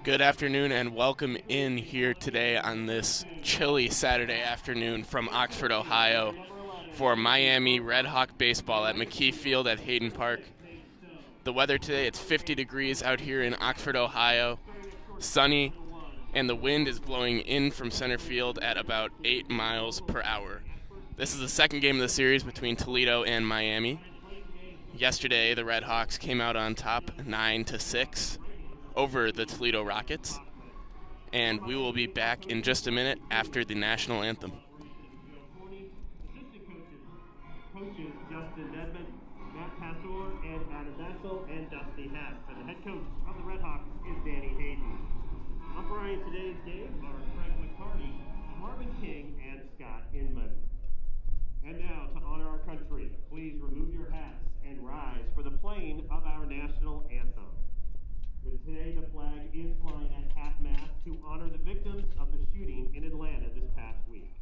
Good afternoon and welcome in here today on this chilly Saturday afternoon from Oxford, Ohio for Miami RedHawks Baseball at McKie Field at Hayden Park. The weather today, it's 50 degrees out here in Oxford, Ohio, sunny, and the wind is blowing in from center field at about 8 miles per hour. This is the second game of the series between Toledo and Miami. Yesterday, the RedHawks came out on top 9-6 over the Toledo Rockets, and we will be back in just a minute after the national anthem. Coaches Justin Dedman, Matt Pastor, and Adam Bassel, and Dusty Hess. And the head coach of the RedHawks is Danny Hayden. Umpiring today's game are Craig McCarty, Marvin King, and Scott Inman. And now, to honor our country, please remove your hats and rise for the playing of our national anthem. Today, the flag is flying at half-mast to honor the victims of the shooting in Atlanta this past week.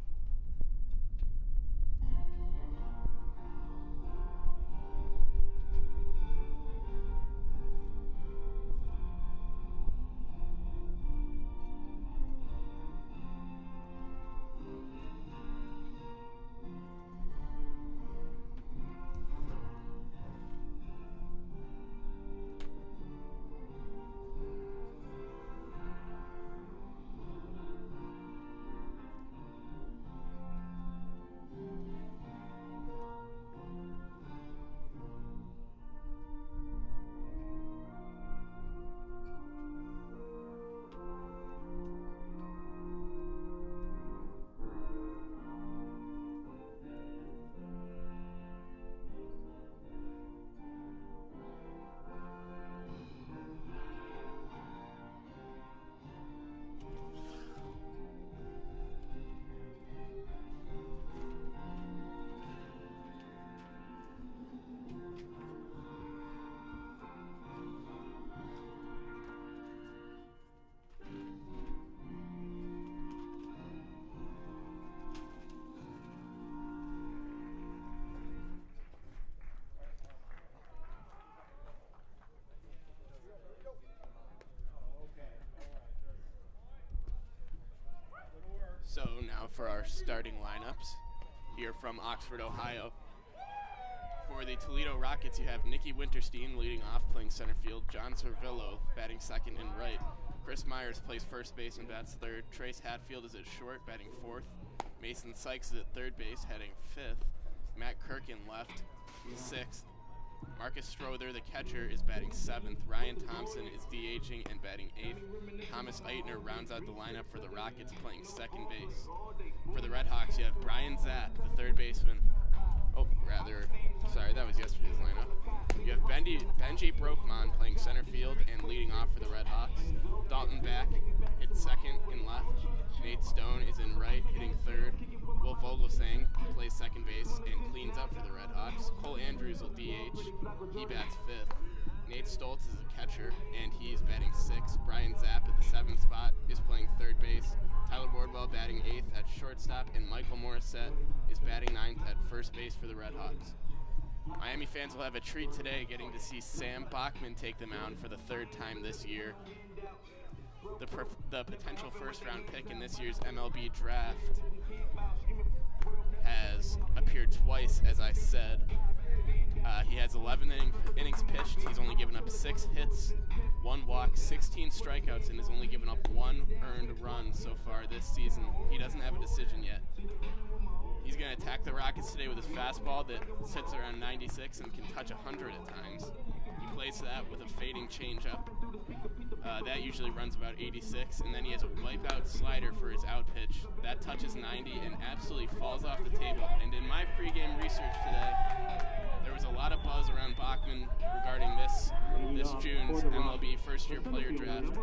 So now for our starting lineups here from Oxford, Ohio. For the Toledo Rockets, you have Nicky Winterstein leading off, playing center field. John Cervillo batting second and right. Chris Myers plays first base and bats third. Trace Hatfield is at short, batting fourth. Mason Sykes is at third base, heading fifth. Matt Kirkin left, sixth. Marcus Strother, the catcher, is batting seventh. Ryan Thompson is DHing and batting eighth. Thomas Eitner rounds out the lineup for the Rockets, playing second base. For the RedHawks, you have Brian Zapp, the third baseman. That was yesterday's lineup. You have Benji Brokman playing center field and leading off for the RedHawks. Dalton Back hits second and left. Nate Stone is in right, hitting third. Will Vogelsang plays second base and cleans up for the RedHawks. Cole Andrews will DH. He bats fifth. Nate Stoltz is a catcher, and he's batting sixth. Brian Zapp at the seventh spot is playing third base. Tyler Wardwell batting eighth at shortstop, and Michael Morissette is batting ninth at first base for the RedHawks. Miami fans will have a treat today, getting to see Sam Bachman take the mound for the third time this year. The potential first-round pick in this year's MLB draft has appeared twice, as I said. He has 11 innings pitched. He's only given up 6 hits, 1 walk, 16 strikeouts, and has only given up 1 earned run so far this season. He doesn't have a decision yet. He's going to attack the Rockets today with his fastball that sits around 96 and can touch 100 at times. He plays that with a fading changeup. That usually runs about 86, and then he has a wipeout slider for his out pitch. That touches 90 and absolutely falls off the table. And in my pregame research today, there was a lot of buzz around Bachman regarding this June's MLB first-year player draft.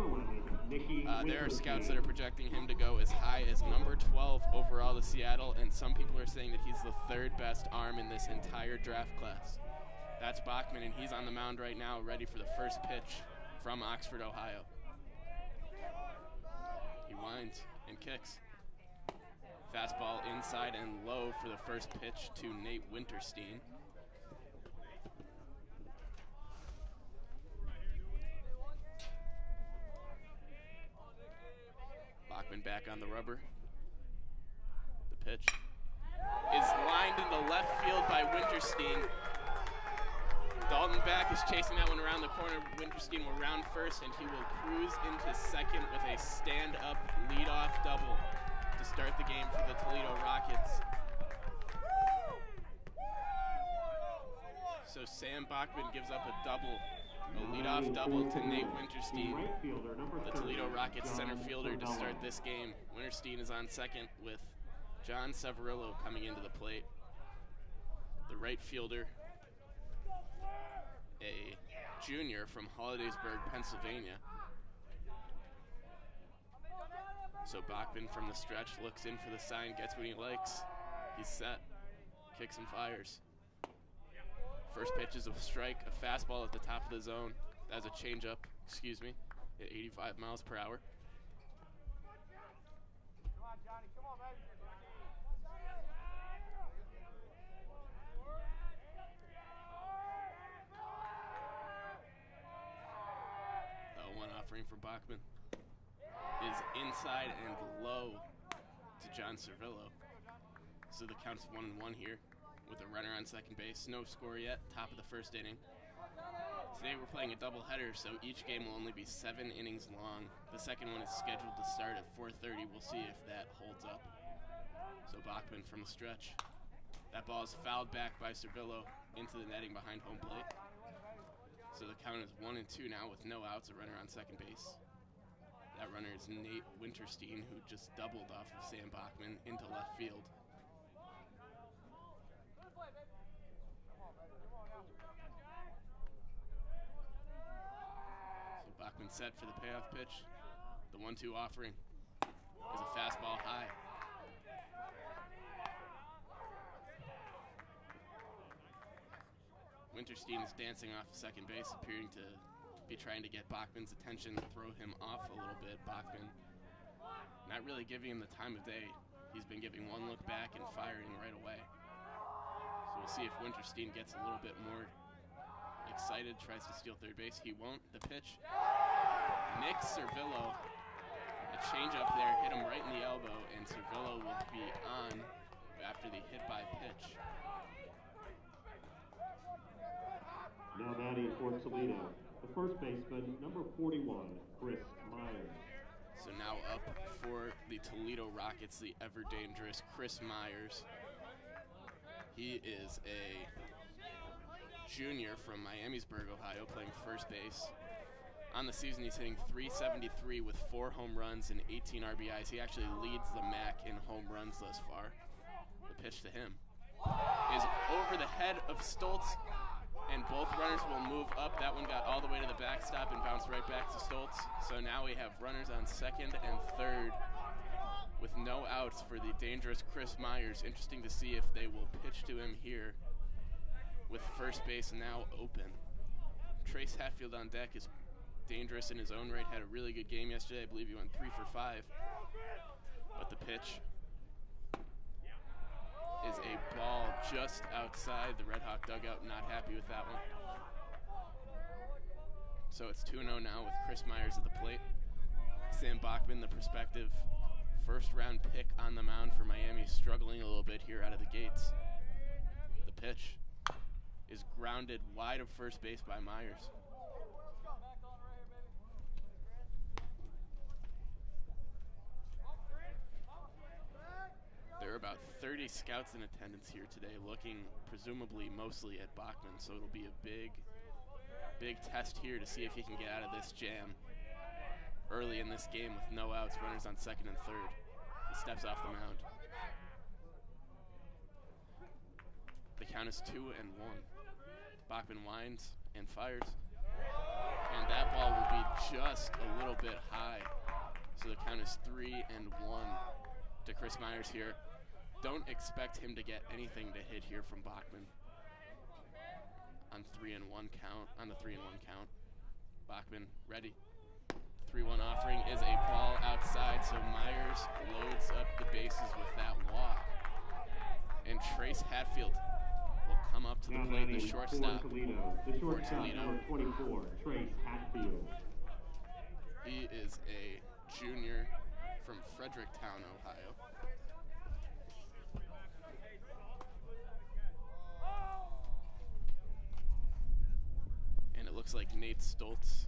There are scouts that are projecting him to go as high as number 12 overall to Seattle, and some people are saying that he's the third best arm in this entire draft class. That's Bachman, and he's on the mound right now, ready for the first pitch from Oxford, Ohio. He winds and kicks. Fastball inside and low for the first pitch to Nate Winterstein. Bachman back on the rubber. The pitch is lined into left field by Winterstein. Dalton back is chasing that one around the corner. Winterstein will round first, and he will cruise into second with a stand-up leadoff double to start the game for the Toledo Rockets. So Sam Bachman gives up a double, a leadoff double to Nate Winterstein, the Toledo Rockets center fielder, to start this game. Winterstein is on second with John Severillo coming into the plate. The right fielder, a junior from Hollidaysburg, Pennsylvania. So Bachman from the stretch looks in for the sign, gets what he likes. He's set, kicks and fires. First pitch is a strike, a fastball at the top of the zone. That's a changeup, at 85 miles per hour. Come on, Johnny, come on, baby. One offering for Bachman is inside and low to John Servillo. So the count's 1-1 here with a runner on second base. No score yet, top of the first inning. Today we're playing a doubleheader, so each game will only be 7 innings long. The second one is scheduled to start at 4:30. We'll see if that holds up. So Bachman from the stretch. That ball is fouled back by Servillo into the netting behind home plate. So the count is 1-2 now with no outs, a runner on second base. That runner is Nate Winterstein, who just doubled off of Sam Bachman into left field. So Bachman set for the payoff pitch. The 1-2 offering is a fastball high. Winterstein is dancing off second base, appearing to be trying to get Bachman's attention, throw him off a little bit. Bachman not really giving him the time of day. He's been giving one look back and firing right away. So we'll see if Winterstein gets a little bit more excited, tries to steal third base. He won't. The pitch. Nick Servillo. A changeup there, hit him right in the elbow, and Servillo will be on after the hit by pitch. Now batting for Toledo, the first baseman, number 41, Chris Myers. So now up for the Toledo Rockets, the ever-dangerous Chris Myers. He is a junior from Miamisburg, Ohio, playing first base. On the season, he's hitting .373 with 4 home runs and 18 RBIs. He actually leads the MAC in home runs thus far. The pitch to him is over the head of Stoltz, and both runners will move up. That one got all the way to the backstop and bounced right back to Stoltz. So now we have runners on second and third with no outs for the dangerous Chris Myers. Interesting to see if they will pitch to him here with first base now open. Trace Hatfield on deck is dangerous in his own right. Had a really good game yesterday. I believe he went 3 for 5. But the pitch is a ball just outside the Red Hawk dugout. Not happy with that one. So it's 2-0 now with Chris Myers at the plate. Sam Bachman, the prospective first-round pick on the mound for Miami, struggling a little bit here out of the gates. The pitch is grounded wide of first base by Myers. There are about 30 scouts in attendance here today, looking presumably mostly at Bachman, so it'll be a big test here to see if he can get out of this jam early in this game with no outs, runners on second and third. He steps off the mound. The count is 2-1. Bachman winds and fires, and that ball will be just a little bit high. So the count is 3-1 to Chris Myers here. Don't expect him to get anything to hit here from Bachman on the 3-1 count. Bachman ready. 3-1 offering is a ball outside, so Myers loads up the bases with that walk. And Trace Hatfield will come up to the plate, the shortstop for Toledo. Number 24, Trace Hatfield. He is a junior from Fredericktown, Ohio. And it looks like Nate Stoltz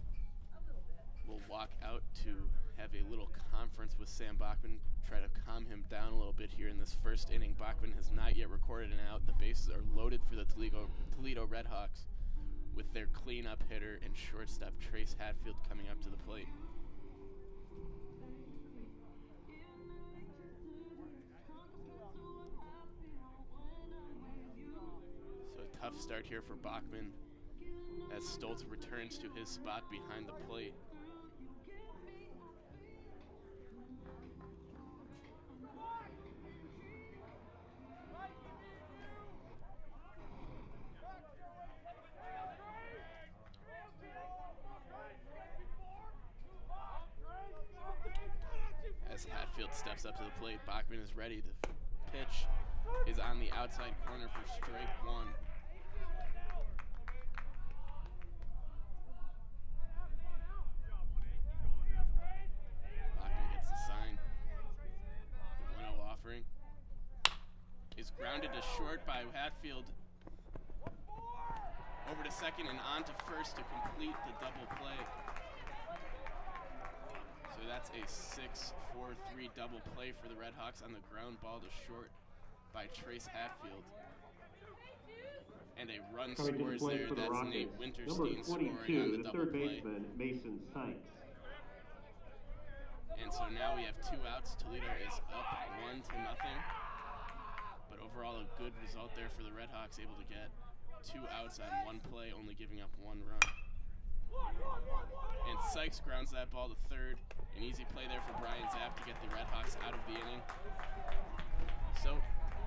will walk out to have a little conference with Sam Bachman, try to calm him down a little bit here in this first inning. Bachman has not yet recorded an out. The bases are loaded for the Toledo RedHawks with their cleanup hitter and shortstop Trace Hatfield coming up to the plate. So a tough start here for Bachman as Stoltz returns to his spot behind the plate. As Hatfield steps up to the plate, Bachman is ready. The pitch is on the outside corner for strike one. Bachman gets the sign. The 1-0 offering is grounded to short by Hatfield. Over to second and on to first to complete the double play. So that's a 6-4-3 double play for the RedHawks on the ground ball to short by Trace Hatfield. And a run scores there. That's Nate Winterstein scoring on the double play. Baseman, Mason Sykes. And so now we have 2 outs. Toledo is up 1-0. But overall, a good result there for the RedHawks, able to get 2 outs on 1 play, only giving up 1 run. And Sykes grounds that ball to third. An easy play there for Brian Zapp to get the RedHawks out of the inning. So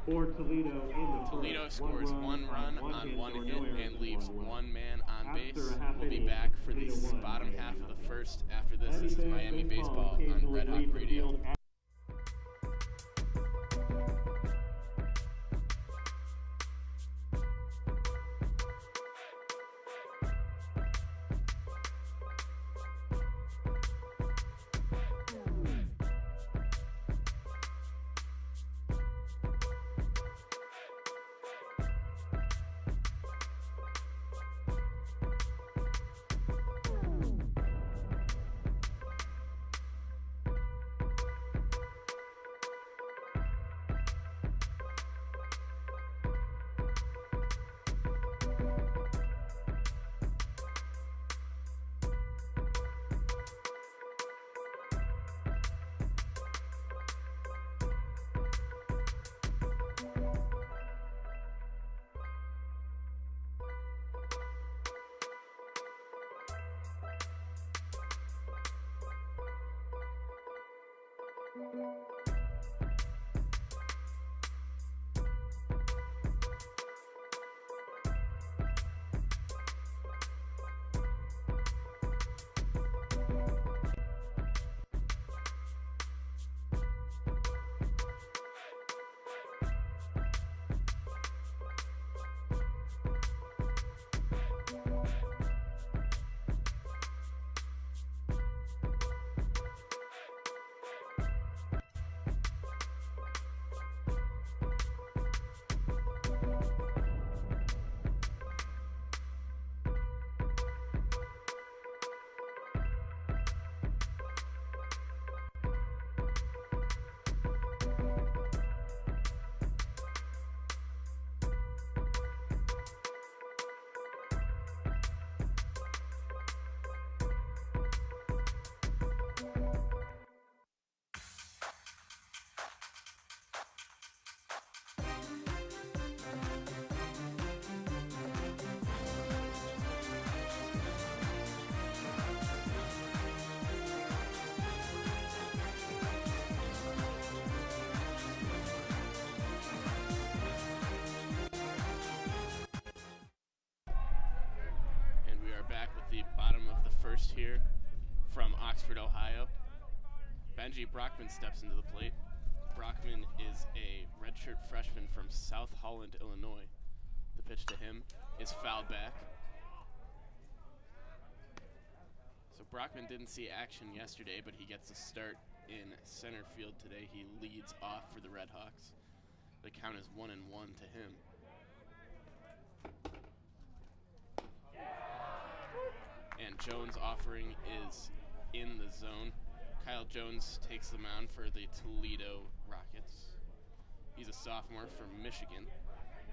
For Toledo scores 1 run on 1 hit and leaves 1 man on base. We'll be back for the bottom half of the first after this. This is Miami Baseball on Red Hawk Radio. Here from Oxford, Ohio. Benji Brockman steps into the plate. Brockman is a redshirt freshman from South Holland, Illinois. The pitch to him is fouled back. So Brockman didn't see action yesterday, but he gets a start in center field today. He leads off for the RedHawks. The count is 1-1 to him. And Jones' offering is in the zone. Kyle Jones takes the mound for the Toledo Rockets. He's a sophomore from Michigan.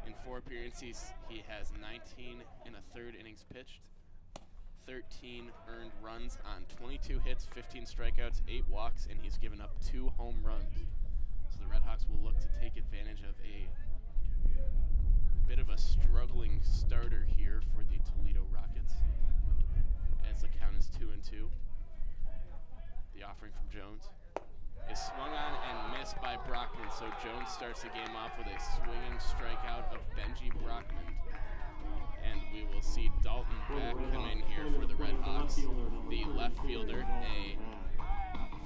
In 4 appearances, he has 19 and a third innings pitched, 13 earned runs on 22 hits, 15 strikeouts, 8 walks, and he's given up 2 home runs. So the RedHawks will look to take advantage of a bit of a struggling starter here for the Toledo Rockets, as the count is 2-2. The offering from Jones is swung on and missed by Brockman, so Jones starts the game off with a swinging strikeout of Benji Brockman. And we will see Dalton back come in here for the RedHawks, the left fielder, a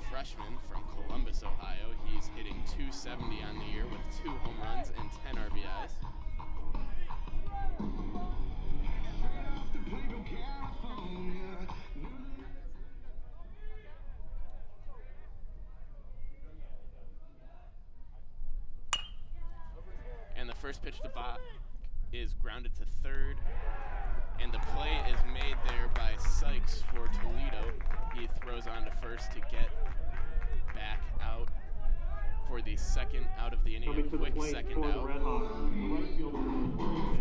freshman from Columbus, Ohio. He's hitting .270 on the year with 2 home runs and 10 RBIs. And the first pitch to Bach is grounded to third, and the play is made there by Sykes for Toledo. He throws on to first to get back out for the second out of the inning, a quick second out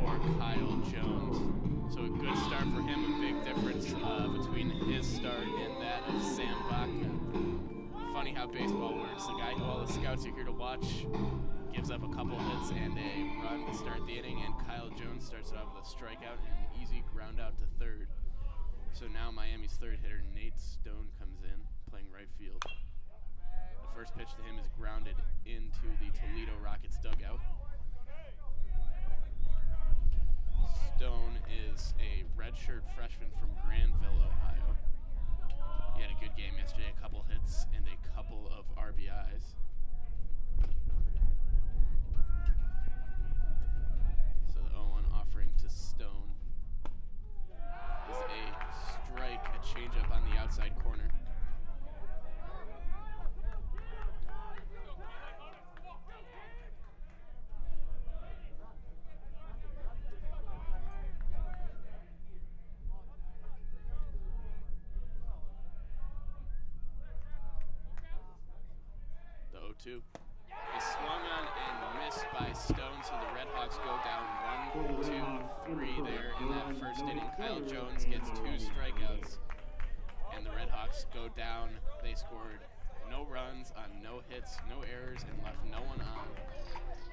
for Kyle Jones. So a good start for him, a big difference between his start and that of Sam Bachman. Funny how baseball works. The guy who all the scouts are here to watch gives up a couple hits and a run to start the inning, and Kyle Jones starts it off with a strikeout and an easy ground out to third. So now Miami's third hitter, Nate Stone, comes in, playing right field. The first pitch to him is grounded into the Toledo Rockets dugout. Stone is a redshirt freshman from Granville, Ohio. He had a good game yesterday, a couple hits and a couple of RBIs. So the 0-1 offering to Stone is a strike, a changeup on the outside corner. The 0-2 is swung on and missed by Stone, so the RedHawks go down 1-2-3 there in that first inning. Kyle Jones gets 2 strikeouts, and the RedHawks go down. They scored no runs on no hits, no errors, and left no one on.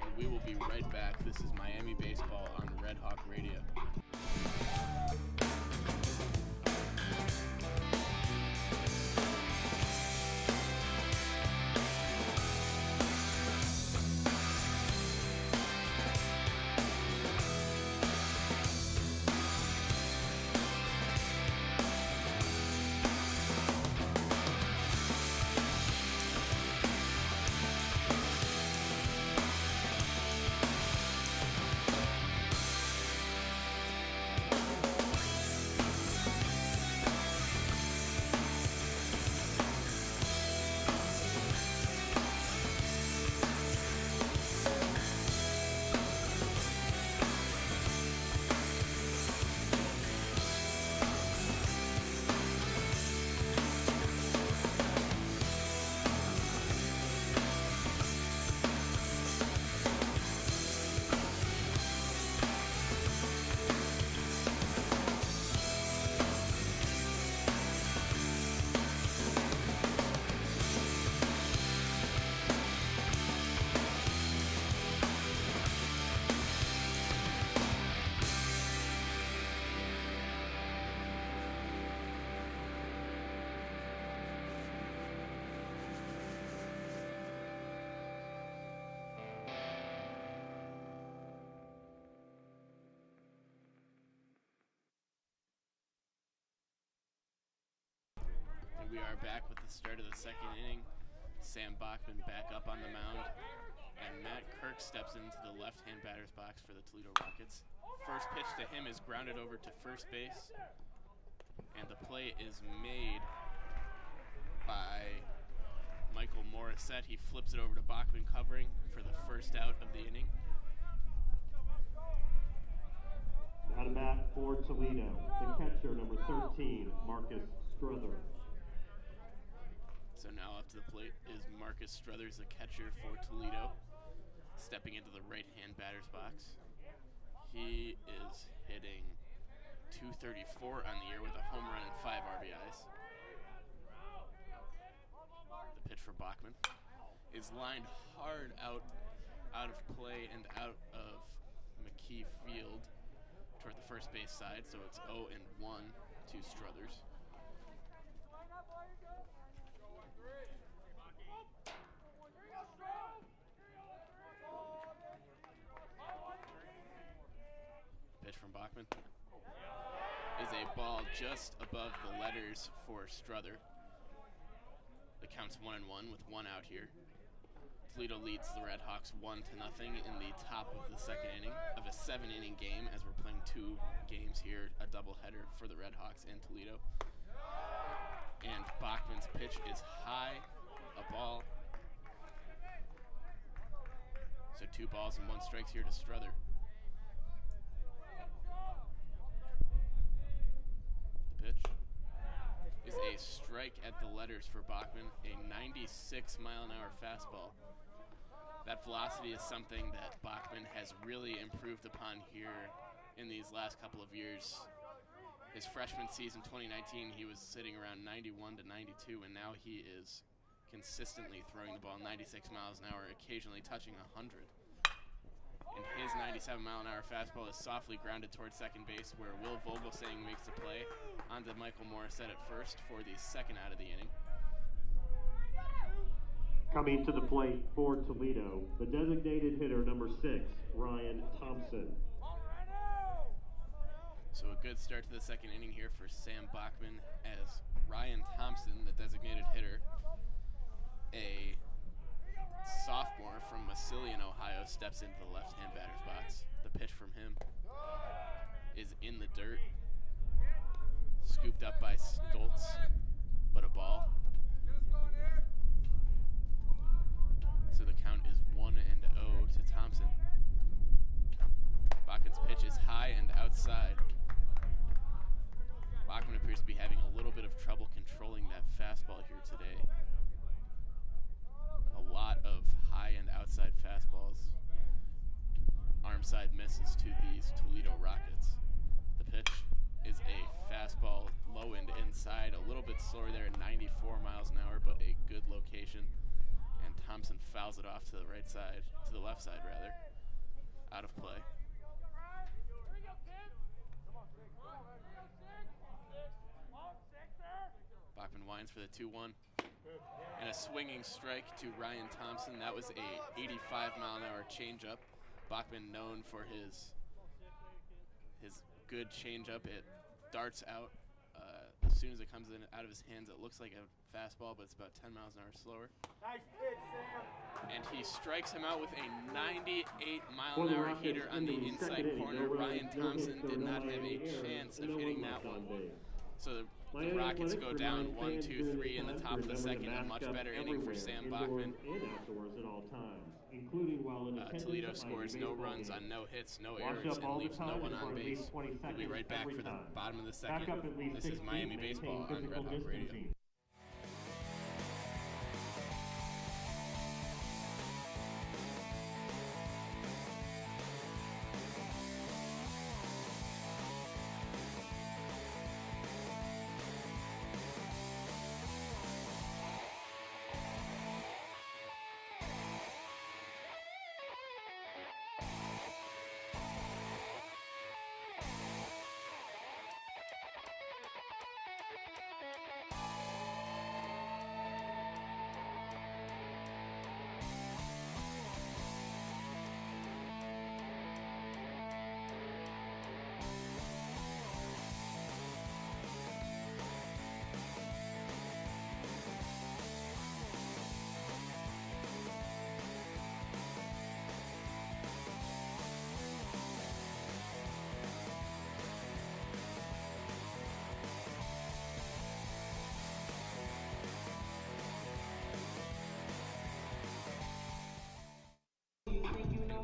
And we will be right back. This is Miami Baseball on Red Hawk Radio. We are back with the start of the second inning. Sam Bachman back up on the mound, and Matt Kirk steps into the left-hand batter's box for the Toledo Rockets. First pitch to him is grounded over to first base, and the play is made by Michael Morissette. He flips it over to Bachman covering for the first out of the inning. Out of bat for Toledo, the catcher, number 13, Marcus Struther. So now up to the plate is Marcus Struthers, the catcher for Toledo, stepping into the right-hand batter's box. He is hitting .234 on the year with a home run and 5 RBIs. The pitch for Bachman is lined hard out of play and out of McKie Field toward the first base side, so it's 0-1 to Struthers. Pitch from Bachman is a ball just above the letters for Struther. The count's 1-1 with 1 out here. Toledo leads the RedHawks 1-0 in the top of the second inning of a 7-inning game, as we're playing 2 games here, a doubleheader for the RedHawks and Toledo. And Bachman's pitch is high, a ball. So 2 balls and 1 strikes here to Struther. The pitch is a strike at the letters for Bachman, a 96-mile-an-hour fastball. That velocity is something that Bachman has really improved upon here in these last couple of years. His freshman season, 2019, he was sitting around 91 to 92, and now he is consistently throwing the ball 96 miles an hour, occasionally touching 100. And his 97-mile-an-hour fastball is softly grounded towards second base, where Will Vogelsang makes the play onto Michael Morissette at first for the second out of the inning. Coming to the plate for Toledo, the designated hitter, number 6, Ryan Thompson. So a good start to the second inning here for Sam Bachman, as Ryan Thompson, the designated hitter, a sophomore from Massillon, Ohio, steps into the left-hand batter's box. The pitch from him is in the dirt, scooped up by Stoltz, but a ball. So the count is 1-0 to Thompson. Bachman's pitch is high and outside. Bachman appears to be having a little bit of trouble controlling that fastball here today. A lot of high and outside fastballs. Arm side misses to these Toledo Rockets. The pitch is a fastball low and inside, a little bit slower there at 94 miles an hour, but a good location. And Thompson fouls it off to the right side, to the left side rather, out of play. Bachman winds for the 2-1. And a swinging strike to Ryan Thompson. That was a 85-mile-an-hour changeup. Bachman known for his good changeup. It darts out. As soon as it comes in out of his hands, it looks like a fastball, but it's about 10 miles an hour slower. Nice pitch, Sam. And he strikes him out with a 98-mile-an-hour heater on the inside corner. Ryan Thompson did not have a chance of hitting that one. So the Rockets go down 1-2-3 in the top of the second. A much better inning for Sam Bachman. Toledo scores no runs on no hits, no errors, and leaves no one on base. We'll be right back for the bottom of the second. This is Miami Baseball on Red Hawk Radio.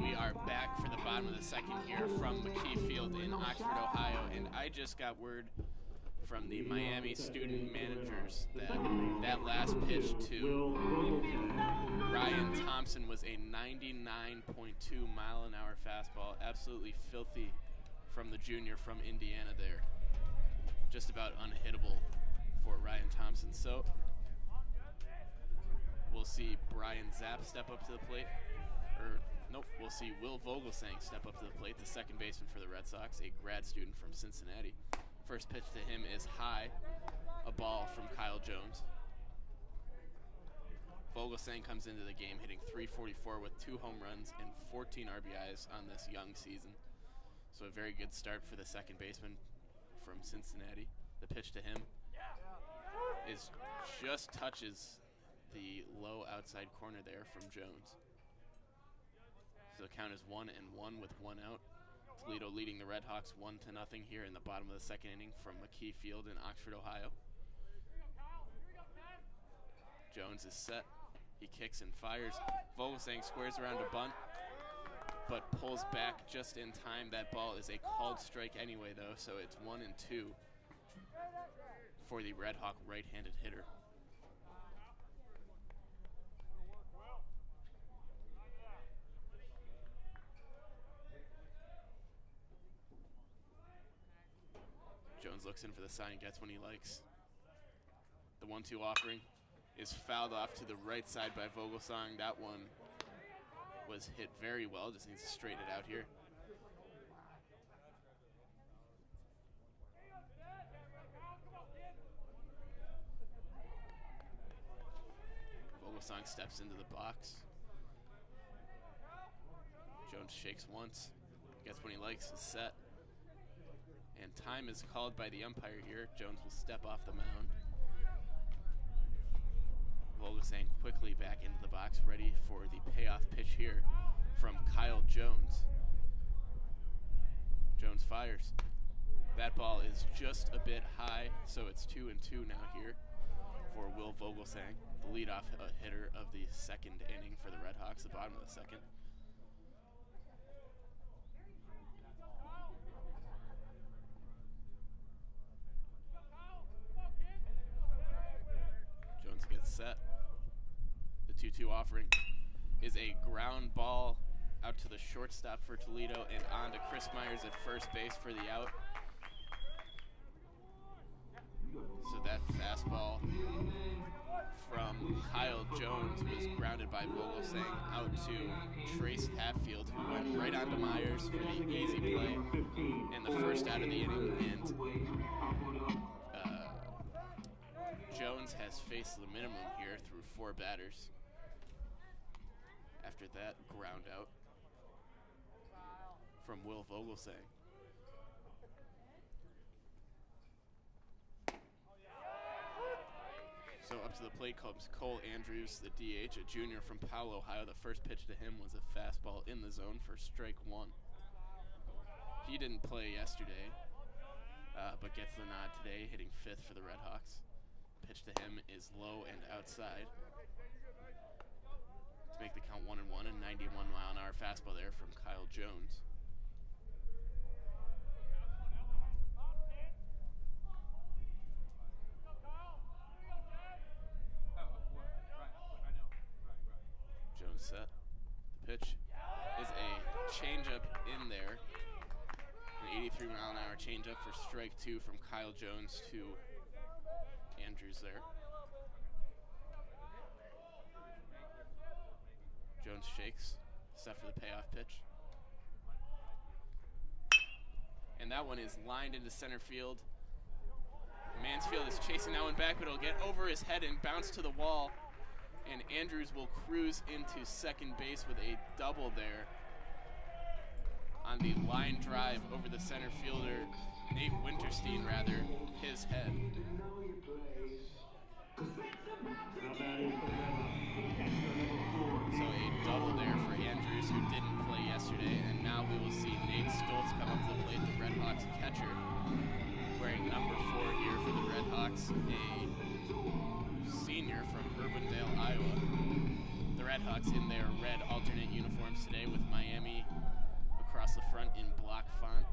We are back for the bottom of the second here from McKie Field in Oxford, Ohio, and I just got word from the Miami student managers that last pitch to Ryan Thompson was a 99.2-mile-an-hour fastball, absolutely filthy from the junior from Indiana there. Just about unhittable for Ryan Thompson. So we'll see Brian Zapp step up to the plate. Nope, we'll see Will Vogelsang step up to the plate, the second baseman for the Red Sox, a grad student from Cincinnati. First pitch to him is high, a ball from Kyle Jones. Vogelsang comes into the game hitting .344 with 2 home runs and 14 RBIs on this young season. So a very good start for the second baseman from Cincinnati. The pitch to him is just touches the low outside corner there from Jones. So the count is 1-1 with 1 out. Toledo leading the RedHawks 1-0 here in the bottom of the second inning from McKie Field in Oxford, Ohio. Jones is set. He kicks and fires. Vogelsang squares around a bunt, but pulls back just in time. That ball is a called strike anyway, though, so it's 1-2 for the RedHawk right-handed hitter. Jones looks in for the sign, gets what he likes. The 1-2 offering is fouled off to the right side by Vogelsang. That one was hit very well, just needs to straighten it out here. Vogelsang steps into the box. Jones shakes once, gets what he likes, is set. And time is called by the umpire here. Jones will step off the mound. Vogelsang quickly back into the box, ready for the payoff pitch here from Kyle Jones. Jones fires. That ball is just a bit high, so it's 2-2 now here for Will Vogelsang, the leadoff hitter of the second inning for the RedHawks, the bottom of the second. Jones gets set. The 2-2 offering is a ground ball out to the shortstop for Toledo and on to Chris Myers at first base for the out. So that fastball from Kyle Jones was grounded by Vogelsang out to Trace Hatfield, who went right onto Myers for the easy play and the first out of the inning. And Jones has faced the minimum here through 4 batters. After that ground out from Will Vogelsang. So up to the plate comes Cole Andrews, the DH, a junior from Powell, Ohio. The first pitch to him was a fastball in the zone for strike 1. He didn't play yesterday, but gets the nod today, hitting 5th for the RedHawks. Pitch to him is low and outside to make the count 1-1, a 91-mile-an-hour fastball there from Kyle Jones. Jones set. The pitch is a changeup in there, an 83-mile-an-hour changeup for strike 2 from Kyle Jones to Andrews there. Jones shakes, set for the payoff pitch. And that one is lined into center field. Mansfield is chasing that one back, but it'll get over his head and bounce to the wall. And Andrews will cruise into second base with a double there on the line drive over the center fielder, Nate Winterstein, his head. So a double there for Andrews, who didn't play yesterday, and now we will see Nate Stoltz come up to the plate, the RedHawks catcher, wearing number 4 here for the RedHawks, a senior from Urbandale, Iowa. The RedHawks in their red alternate uniforms today with Miami across the front in block font.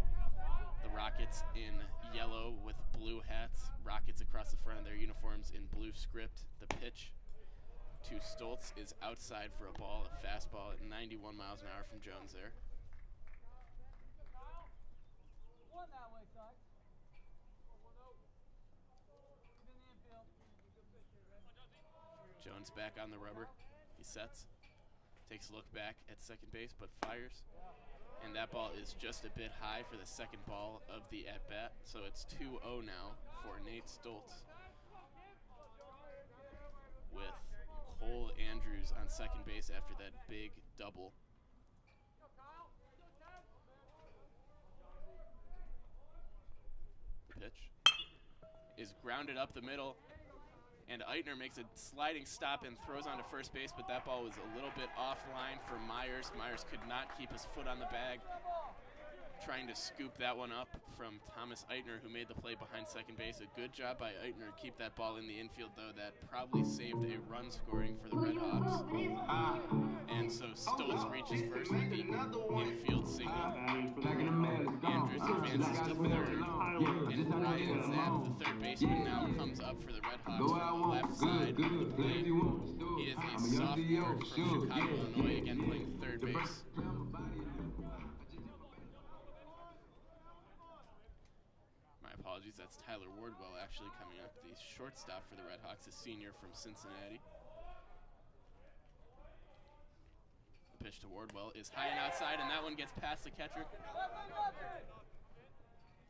The Rockets in yellow with blue hats. Rockets across the front of their uniforms in blue script. The pitch to Stoltz is outside for a ball, a fastball at 91 miles an hour from Jones there. Jones back on the rubber. He sets, takes a look back at second base, but fires. And that ball is just a bit high for the second ball of the at-bat. So it's 2-0 now for Nate Stoltz, with Cole Andrews on second base after that big double. The pitch is grounded up the middle, and Eitner makes a sliding stop and throws onto first base, but that ball was a little bit offline for Myers. Myers could not keep his foot on the bag, trying to scoop that one up from Thomas Eitner, who made the play behind second base. A good job by Eitner to keep that ball in the infield, though. That probably saved a run scoring for the RedHawks. And so Stoltz reaches first with the infield single. Andrews advances to third, and Ryan Zapp, the third baseman, now comes up for the RedHawks from the left side of the plate. He is a sophomore from Chicago, Illinois, again playing third base. Apologies, that's Tyler Wardwell actually coming up. The shortstop for the RedHawks, a senior from Cincinnati. The pitch to Wardwell is high and outside, and that one gets past the catcher.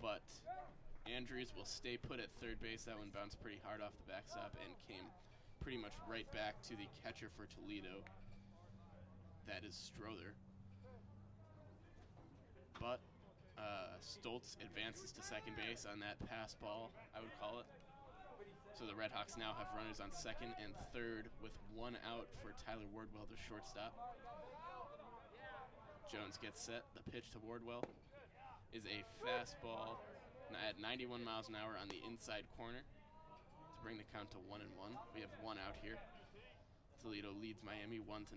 But Andrews will stay put at third base. That one bounced pretty hard off the backstop and came pretty much right back to the catcher for Toledo. That is Strother. But Stoltz advances to second base on that pass ball, I would call it. So the RedHawks now have runners on second and third with one out for Tyler Wardwell, the shortstop. Jones gets set. The pitch to Wardwell is a fastball at 91 miles an hour on the inside corner to bring the count to 1-1. We have one out here. Toledo leads Miami 1-0.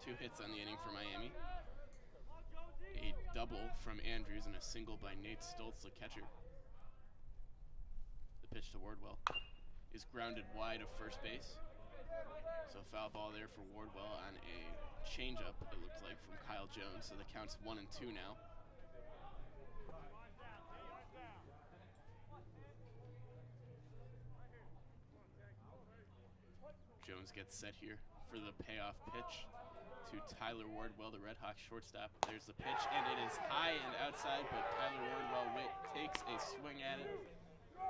2 hits on the inning for Miami. A double from Andrews and a single by Nate Stoltz, the catcher. The pitch to Wardwell is grounded wide of first base. So foul ball there for Wardwell on a changeup, it looked like, from Kyle Jones. So the count's 1-2 now. Jones gets set here for the payoff pitch to Tyler Wardwell, the RedHawks shortstop. There's the pitch, and it is high and outside, but Tyler Wardwell takes a swing at it.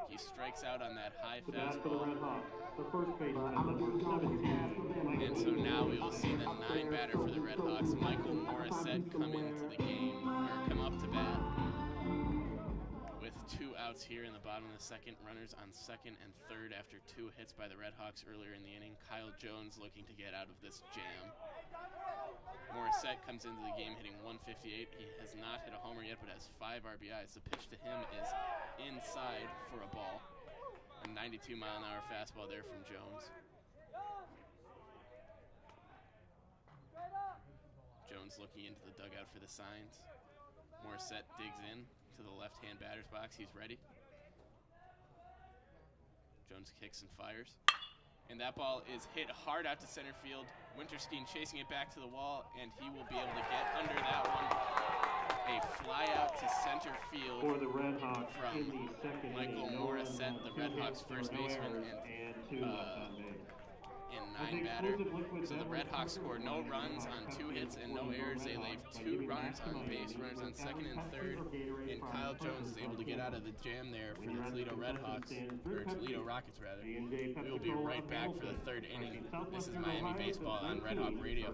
He strikes out on that high fastball. And so now we will see the 9 batter for the RedHawks, Michael Morissette, come into the game, or come up to bat. With 2 outs here in the bottom of the second, runners on second and third after 2 hits by the RedHawks earlier in the inning. Kyle Jones looking to get out of this jam. Morissette comes into the game hitting 158. He has not hit a homer yet, but has 5 RBIs. The pitch to him is inside for a ball. A 92-mile-an-hour fastball there from Jones. Jones looking into the dugout for the signs. Morissette digs in to the left-hand batter's box. He's ready. Jones kicks and fires. And that ball is hit hard out to center field. Winterstein chasing it back to the wall, and he will be able to get under that one. A fly out to center field for the RedHawks from Michael Morissette, the RedHawks first baseman, and 9 batter. So the RedHawks score no runs on 2 hits and no errors. They leave 2 runners on base, runners on second and third, and Kyle Jones is able to get out of the jam there for the Toledo RedHawks, or Toledo Rockets rather. We will be right back for the 3rd inning. This is Miami Baseball on Red Hawk Radio.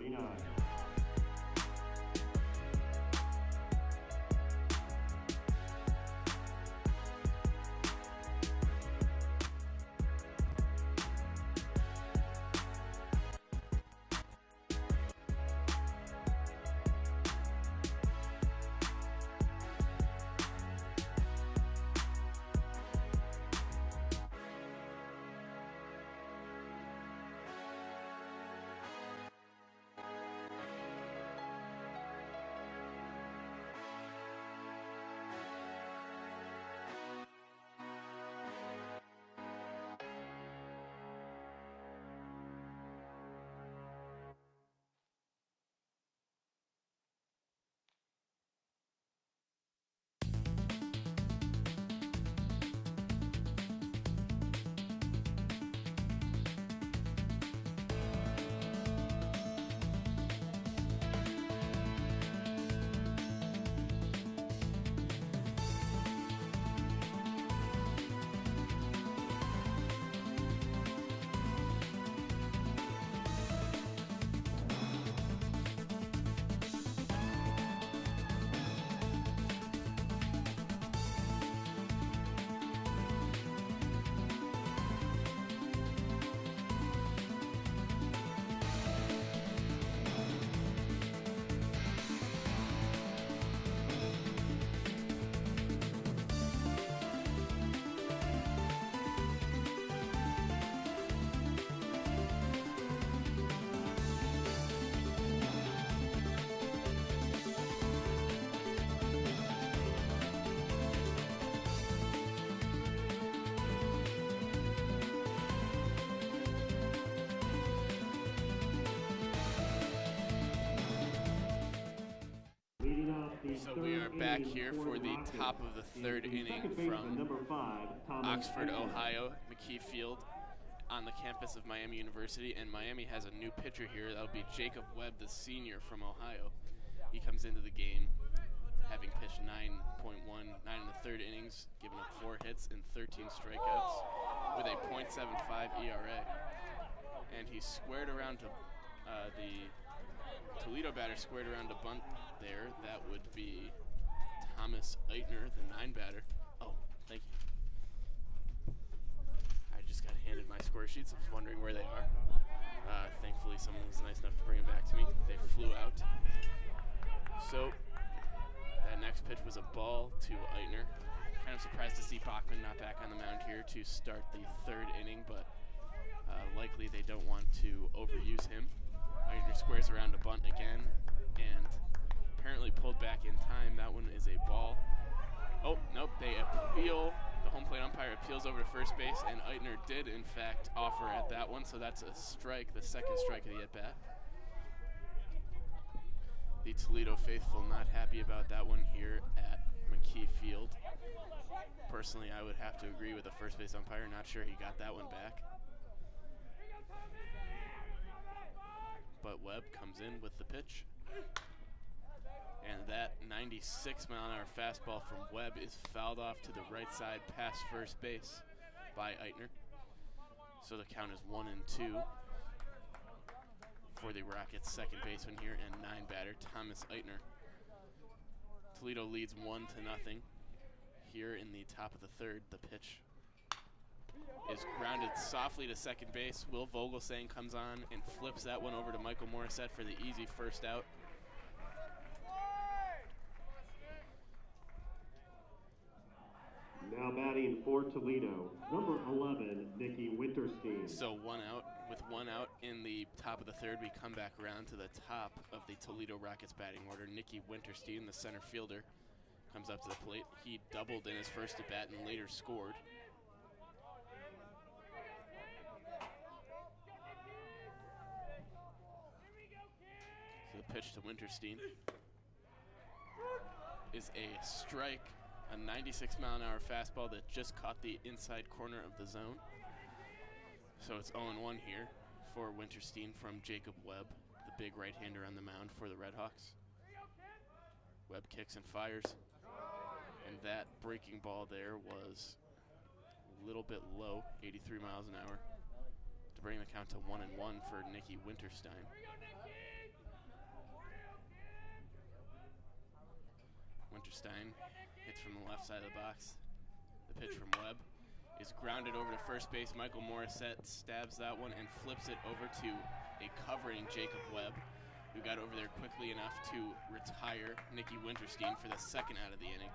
So we are back here for the top of the third inning from Oxford, Ohio, McKie Field on the campus of Miami University, and Miami has a new pitcher here. That'll be Jacob Webb, the senior from Ohio. He comes into the game having pitched 9 in the third innings, giving up 4 hits and 13 strikeouts with a .75 ERA. And he squared around to the Toledo batter squared around to bunt there. That would be Thomas Eitner, the 9 batter. Oh, thank you. I just got handed my score sheets. I was wondering where they are. Thankfully, someone was nice enough to bring them back to me. They flew out. So that next pitch was a ball to Eitner. Kind of surprised to see Bachman not back on the mound here to start the third inning, but likely they don't want to overuse him. Eitner squares around to bunt again, and apparently pulled back in time. That one is a ball. Oh, nope, they appeal. The home plate umpire appeals over to first base, and Eitner did, in fact, offer at that one, so that's a strike, the second strike of the at-bat. The Toledo faithful not happy about that one here at McKie Field. Personally, I would have to agree with the first base umpire. Not sure he got that one back. But Webb comes in with the pitch. And that 96-mile-an-hour fastball from Webb is fouled off to the right side past first base by Eitner. So the count is 1-2 for the Rockets' second baseman here and 9 batter Thomas Eitner. Toledo leads 1-0 here in the top of the third. The pitch is grounded softly to second base. Will Vogelsang comes on and flips that one over to Michael Morissette for the easy first out. Now batting for Toledo, number 11, Nicky Winterstein. So 1 out. With 1 out in the top of the third, we come back around to the top of the Toledo Rockets batting order. Nicky Winterstein, the center fielder, comes up to the plate. He doubled in his first at bat and later scored. So the pitch to Winterstein is a strike, a 96-mile-an-hour fastball that just caught the inside corner of the zone. So it's 0-1 here for Winterstein from Jacob Webb, the big right-hander on the mound for the RedHawks. Webb kicks and fires, and that breaking ball there was a little bit low, 83 miles an hour, to bring the count to 1-1 for Nicky Winterstein. Winterstein hits from the left side of the box. The pitch from Webb is grounded over to first base. Michael Morissette stabs that one and flips it over to a covering Jacob Webb, who got over there quickly enough to retire Nicky Winterstein for the second out of the inning.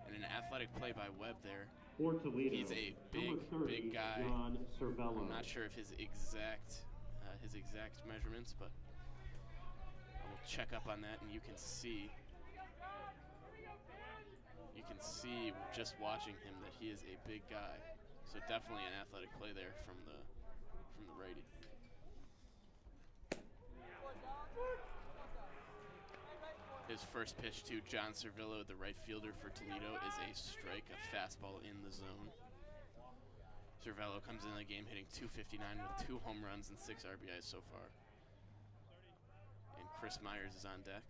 And an athletic play by Webb there. For Toledo, he's a big guy. I'm not sure of his exact measurements, but I will check up on that, and you can see just watching him that he is a big guy. So definitely an athletic play there from the righty. His first pitch to John Servillo, the right fielder for Toledo, is a strike, a fastball in the zone. Servillo comes into the game hitting .259 with 2 home runs and 6 RBIs so far. And Chris Myers is on deck.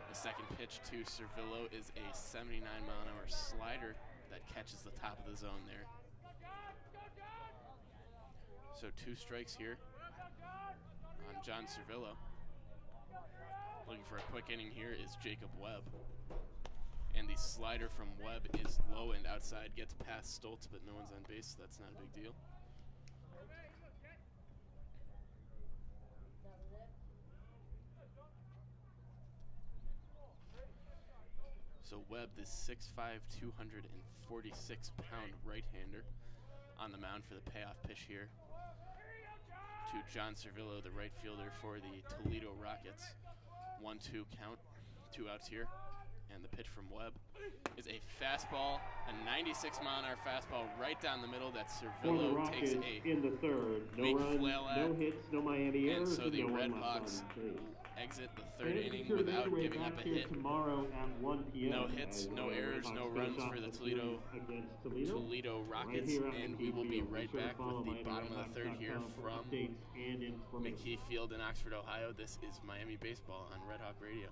The second pitch to Servillo is a 79-mile-an-hour slider that catches the top of the zone there. So 2 strikes here on John Servillo. Looking for a quick inning here is Jacob Webb. And the slider from Webb is low and outside, gets past Stoltz, but no one's on base, so that's not a big deal. So Webb, the 6'5", 246-pound right-hander on the mound for the payoff pitch here to John Servillo, the right fielder for the Toledo Rockets. 1-2 count, 2 outs here. And the pitch from Webb is a fastball, a 96-mile-an-hour fastball right down the middle that Servillo takes a in the third. No weak runs, flail at. no hits, no Miami And errors, so the no one RedHawks left on base. exit the third inning without giving up a hit. Tomorrow at 1 p.m. No hits, no errors, no runs for the Toledo Rockets, and we will be right back with the bottom of the third here from McKie Field in Oxford, Ohio. This is Miami Baseball on Red Hawk Radio.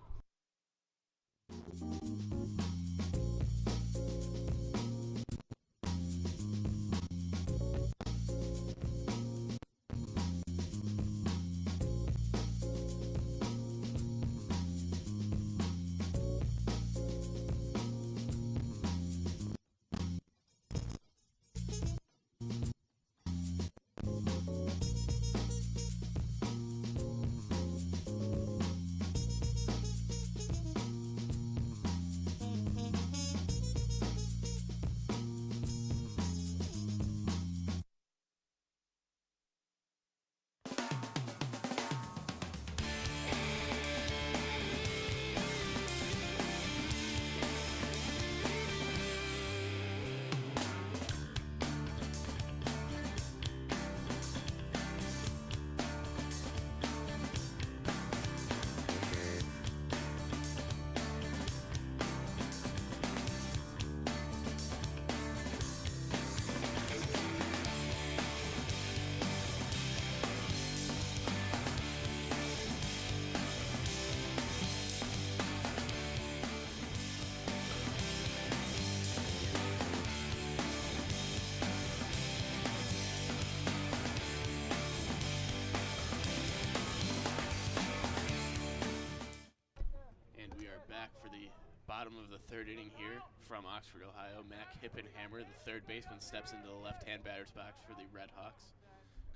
Bottom of the third inning here from Oxford, Ohio. Mac Hippenhammer, the third baseman, steps into the left-hand batter's box for the RedHawks.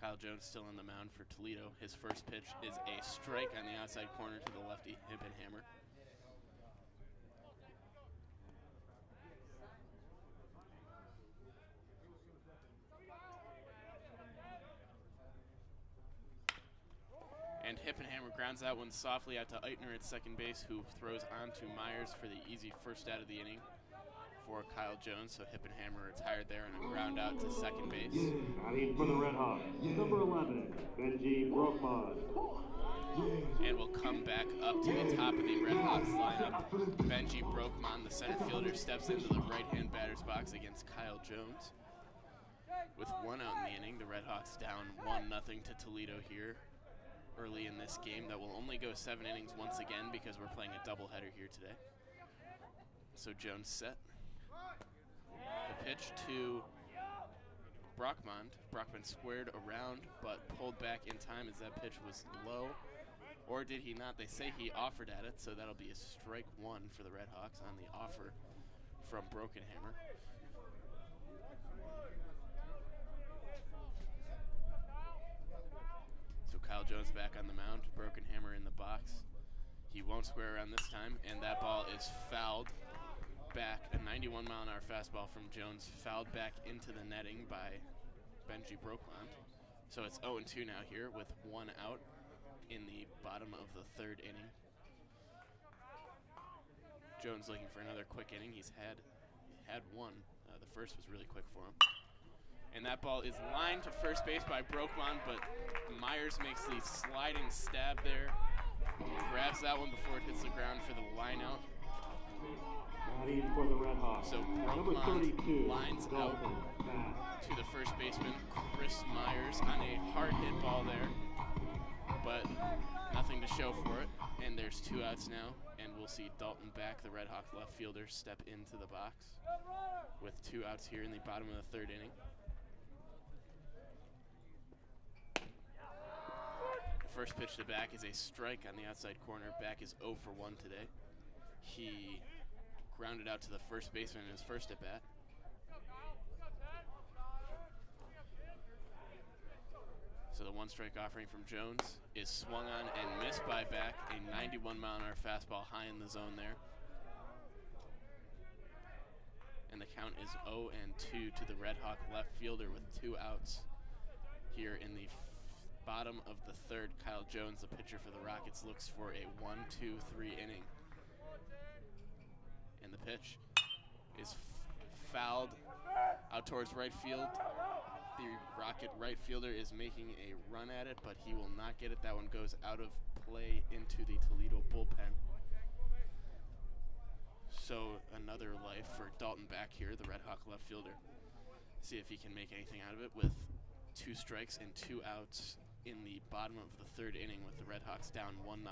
Kyle Jones still on the mound for Toledo. His first pitch is a strike on the outside corner to the lefty Hippenhammer. And Hippenhammer grounds that one softly out to Eitner at second base, who throws on to Myers for the easy first out of the inning for Kyle Jones. So Hippenhammer retired there on a ground out to second base. Batting for the RedHawks, number 11, Benji Brokman. And we'll come back up to the top of the RedHawks lineup. Benji Brokman, the center fielder, steps into the right-hand batter's box against Kyle Jones. With one out in the inning, the RedHawks down 1-0 to Toledo here early in this game that will only go 7 innings once again because we're playing a doubleheader here today. So Jones set. The pitch to Brockman. Brockman squared around but pulled back in time as that pitch was low. Or did he not? They say he offered at it, so that'll be a strike one for the RedHawks on the offer from Brokenhammer. Kyle Jones back on the mound, Brokenhammer in the box. He won't square around this time, and that ball is fouled back. A 91-mile-an-hour fastball from Jones fouled back into the netting by Benji Brokman. So it's 0-2 now here with 1 out in the bottom of the third inning. Jones looking for another quick inning. He's had one. The first was really quick for him. And that ball is lined to first base by Brokman, but Myers makes the sliding stab there. Grabs that one before it hits the ground for the line out. For the RedHawks. So Brokman lines out to the first baseman, Chris Myers, on a hard hit ball there, but nothing to show for it. And there's 2 outs now, and we'll see Dalton Back, the RedHawks left fielder, step into the box with 2 outs here in the bottom of the third inning. First pitch to Back is a strike on the outside corner. Back is 0 for 1 today. He grounded out to the first baseman in his first at bat. So the 1-strike offering from Jones is swung on and missed by Back. A 91-mile-an-hour fastball high in the zone there. And the count is 0-2 to the RedHawk left fielder with 2 outs here in the bottom of the third. Kyle Jones, the pitcher for the Rockets, looks for a 1-2-3 inning. And the pitch is fouled out towards right field. The Rocket right fielder is making a run at it, but he will not get it. That one goes out of play into the Toledo bullpen. So another life for Dalton back here, the Red Hawk left fielder. See if he can make anything out of it with 2 strikes and 2 outs in the bottom of the 3rd inning with the Red Hawks down 1-0.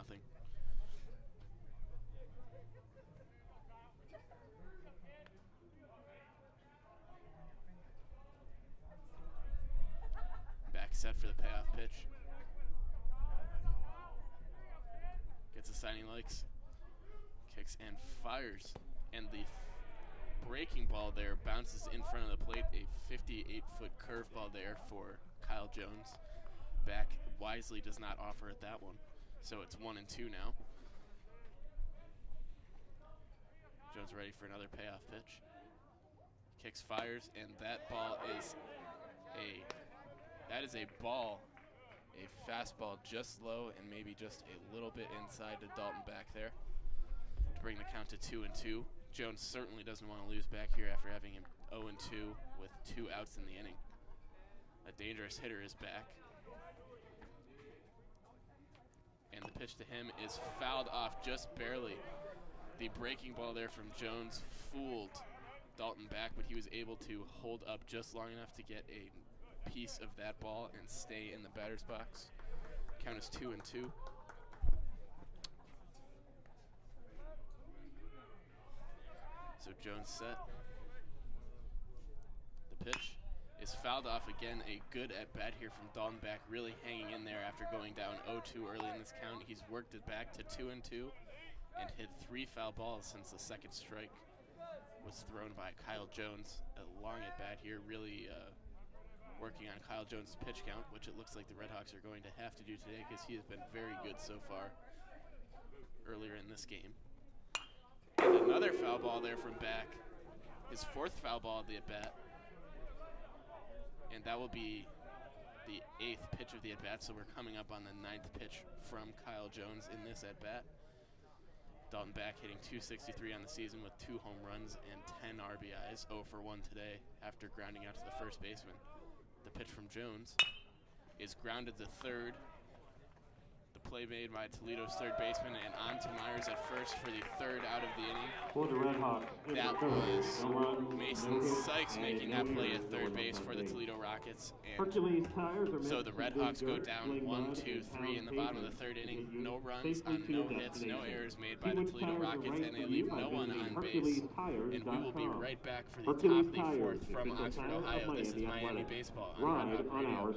Back set for the payoff pitch. Gets a sign he likes. Kicks and fires. And the breaking ball there bounces in front of the plate. A 58-foot curveball there for Kyle Jones. Back wisely does not offer it that one. So it's 1-2 now. Jones ready for another payoff pitch. Kicks, fires, and that ball is a ball, a fastball just low and maybe just a little bit inside to Dalton back there to bring the count to 2-2. Jones certainly doesn't want to lose back here after having him 0-2 with 2 outs in the inning. A dangerous hitter is back. And the pitch to him is fouled off just barely. The breaking ball there from Jones fooled Dalton back, but he was able to hold up just long enough to get a piece of that ball and stay in the batter's box. Count is 2-2. So Jones set. The pitch is fouled off again. A good at bat here from Dalton back, really hanging in there after going down 0-2 early in this count. He's worked it back to 2-2 and hit 3 foul balls since the second strike was thrown by Kyle Jones. A long at bat here, really working on Kyle Jones' pitch count, which it looks like the Red Hawks are going to have to do today because he has been very good so far earlier in this game. And another foul ball there from back. His 4th foul ball of the at-bat. And that will be the 8th pitch of the at-bat, so we're coming up on the 9th pitch from Kyle Jones in this at-bat. Dalton back hitting .263 on the season with 2 home runs and 10 RBIs, 0 for 1 today after grounding out to the first baseman. The pitch from Jones is grounded to third. The play made by Toledo's third baseman and on to Myers at first for the 3rd out of the inning. For the Red Hawks, That was Mason Sykes making that play at third base for the Toledo Rockets. And so the Red Hawks go down 1, 2, 3 in the bottom of the 3rd inning. No runs on no hits, no errors made by the Toledo Rockets, and they leave no one on base. And we will be right back for the top of the 4th from Oxford, Ohio. This is Miami Baseball on Red Hawk Radio.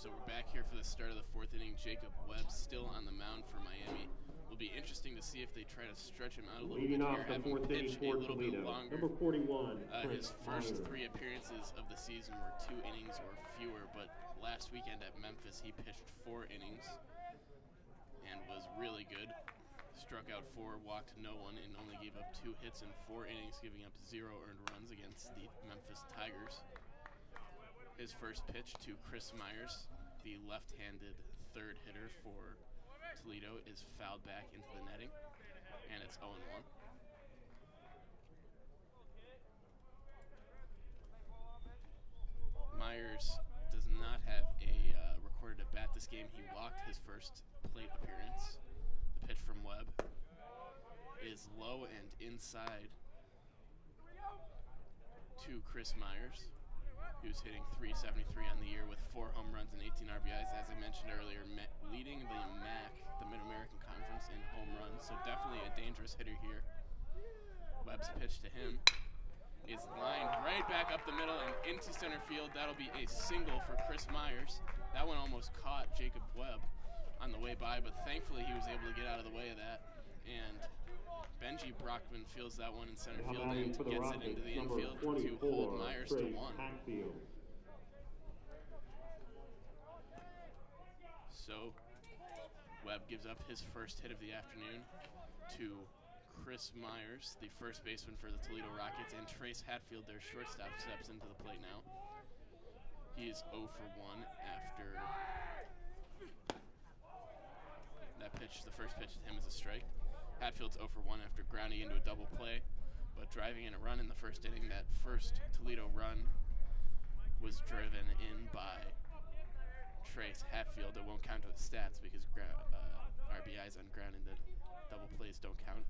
So we're back here for the start of the 4th inning. Jacob Webb still on the mound for Miami. Will be interesting to see if they try to stretch him out a little bit here, have him pitch a little bit longer. Number 41. His first 3 appearances of the season were 2 innings or fewer, but last weekend at Memphis he pitched 4 innings and was really good. Struck out 4, walked no one, and only gave up 2 hits in 4 innings, giving up 0 earned runs against the Memphis Tigers. His first pitch to Chris Myers, the left-handed 3rd hitter for Toledo, is fouled back into the netting, and it's 0-1. Myers does not have a recorded at-bat at this game. He walked his first plate appearance. The pitch from Webb is low and inside to Chris Myers, who's hitting .373 on the year with 4 home runs and 18 RBIs. As I mentioned earlier, leading the MAC, the Mid-American Conference, in home runs. So definitely a dangerous hitter here. Webb's pitch to him is lined right back up the middle and into center field. That'll be a single for Chris Myers. That one almost caught Jacob Webb on the way by, but thankfully he was able to get out of the way of that. And Benji Brockman fields that one in center field and gets it into the infield to hold Myers to 1. So Webb gives up his first hit of the afternoon to Chris Myers, the first baseman for the Toledo Rockets, and Trace Hatfield, their shortstop, steps into the plate now. He is 0 for 1 after that pitch. The first pitch to him is a strike. Hatfield's 0 for 1 after grounding into a double play, but driving in a run in the first inning. That first Toledo run was driven in by Trace Hatfield. It won't count to the stats because RBIs on ground into double plays don't count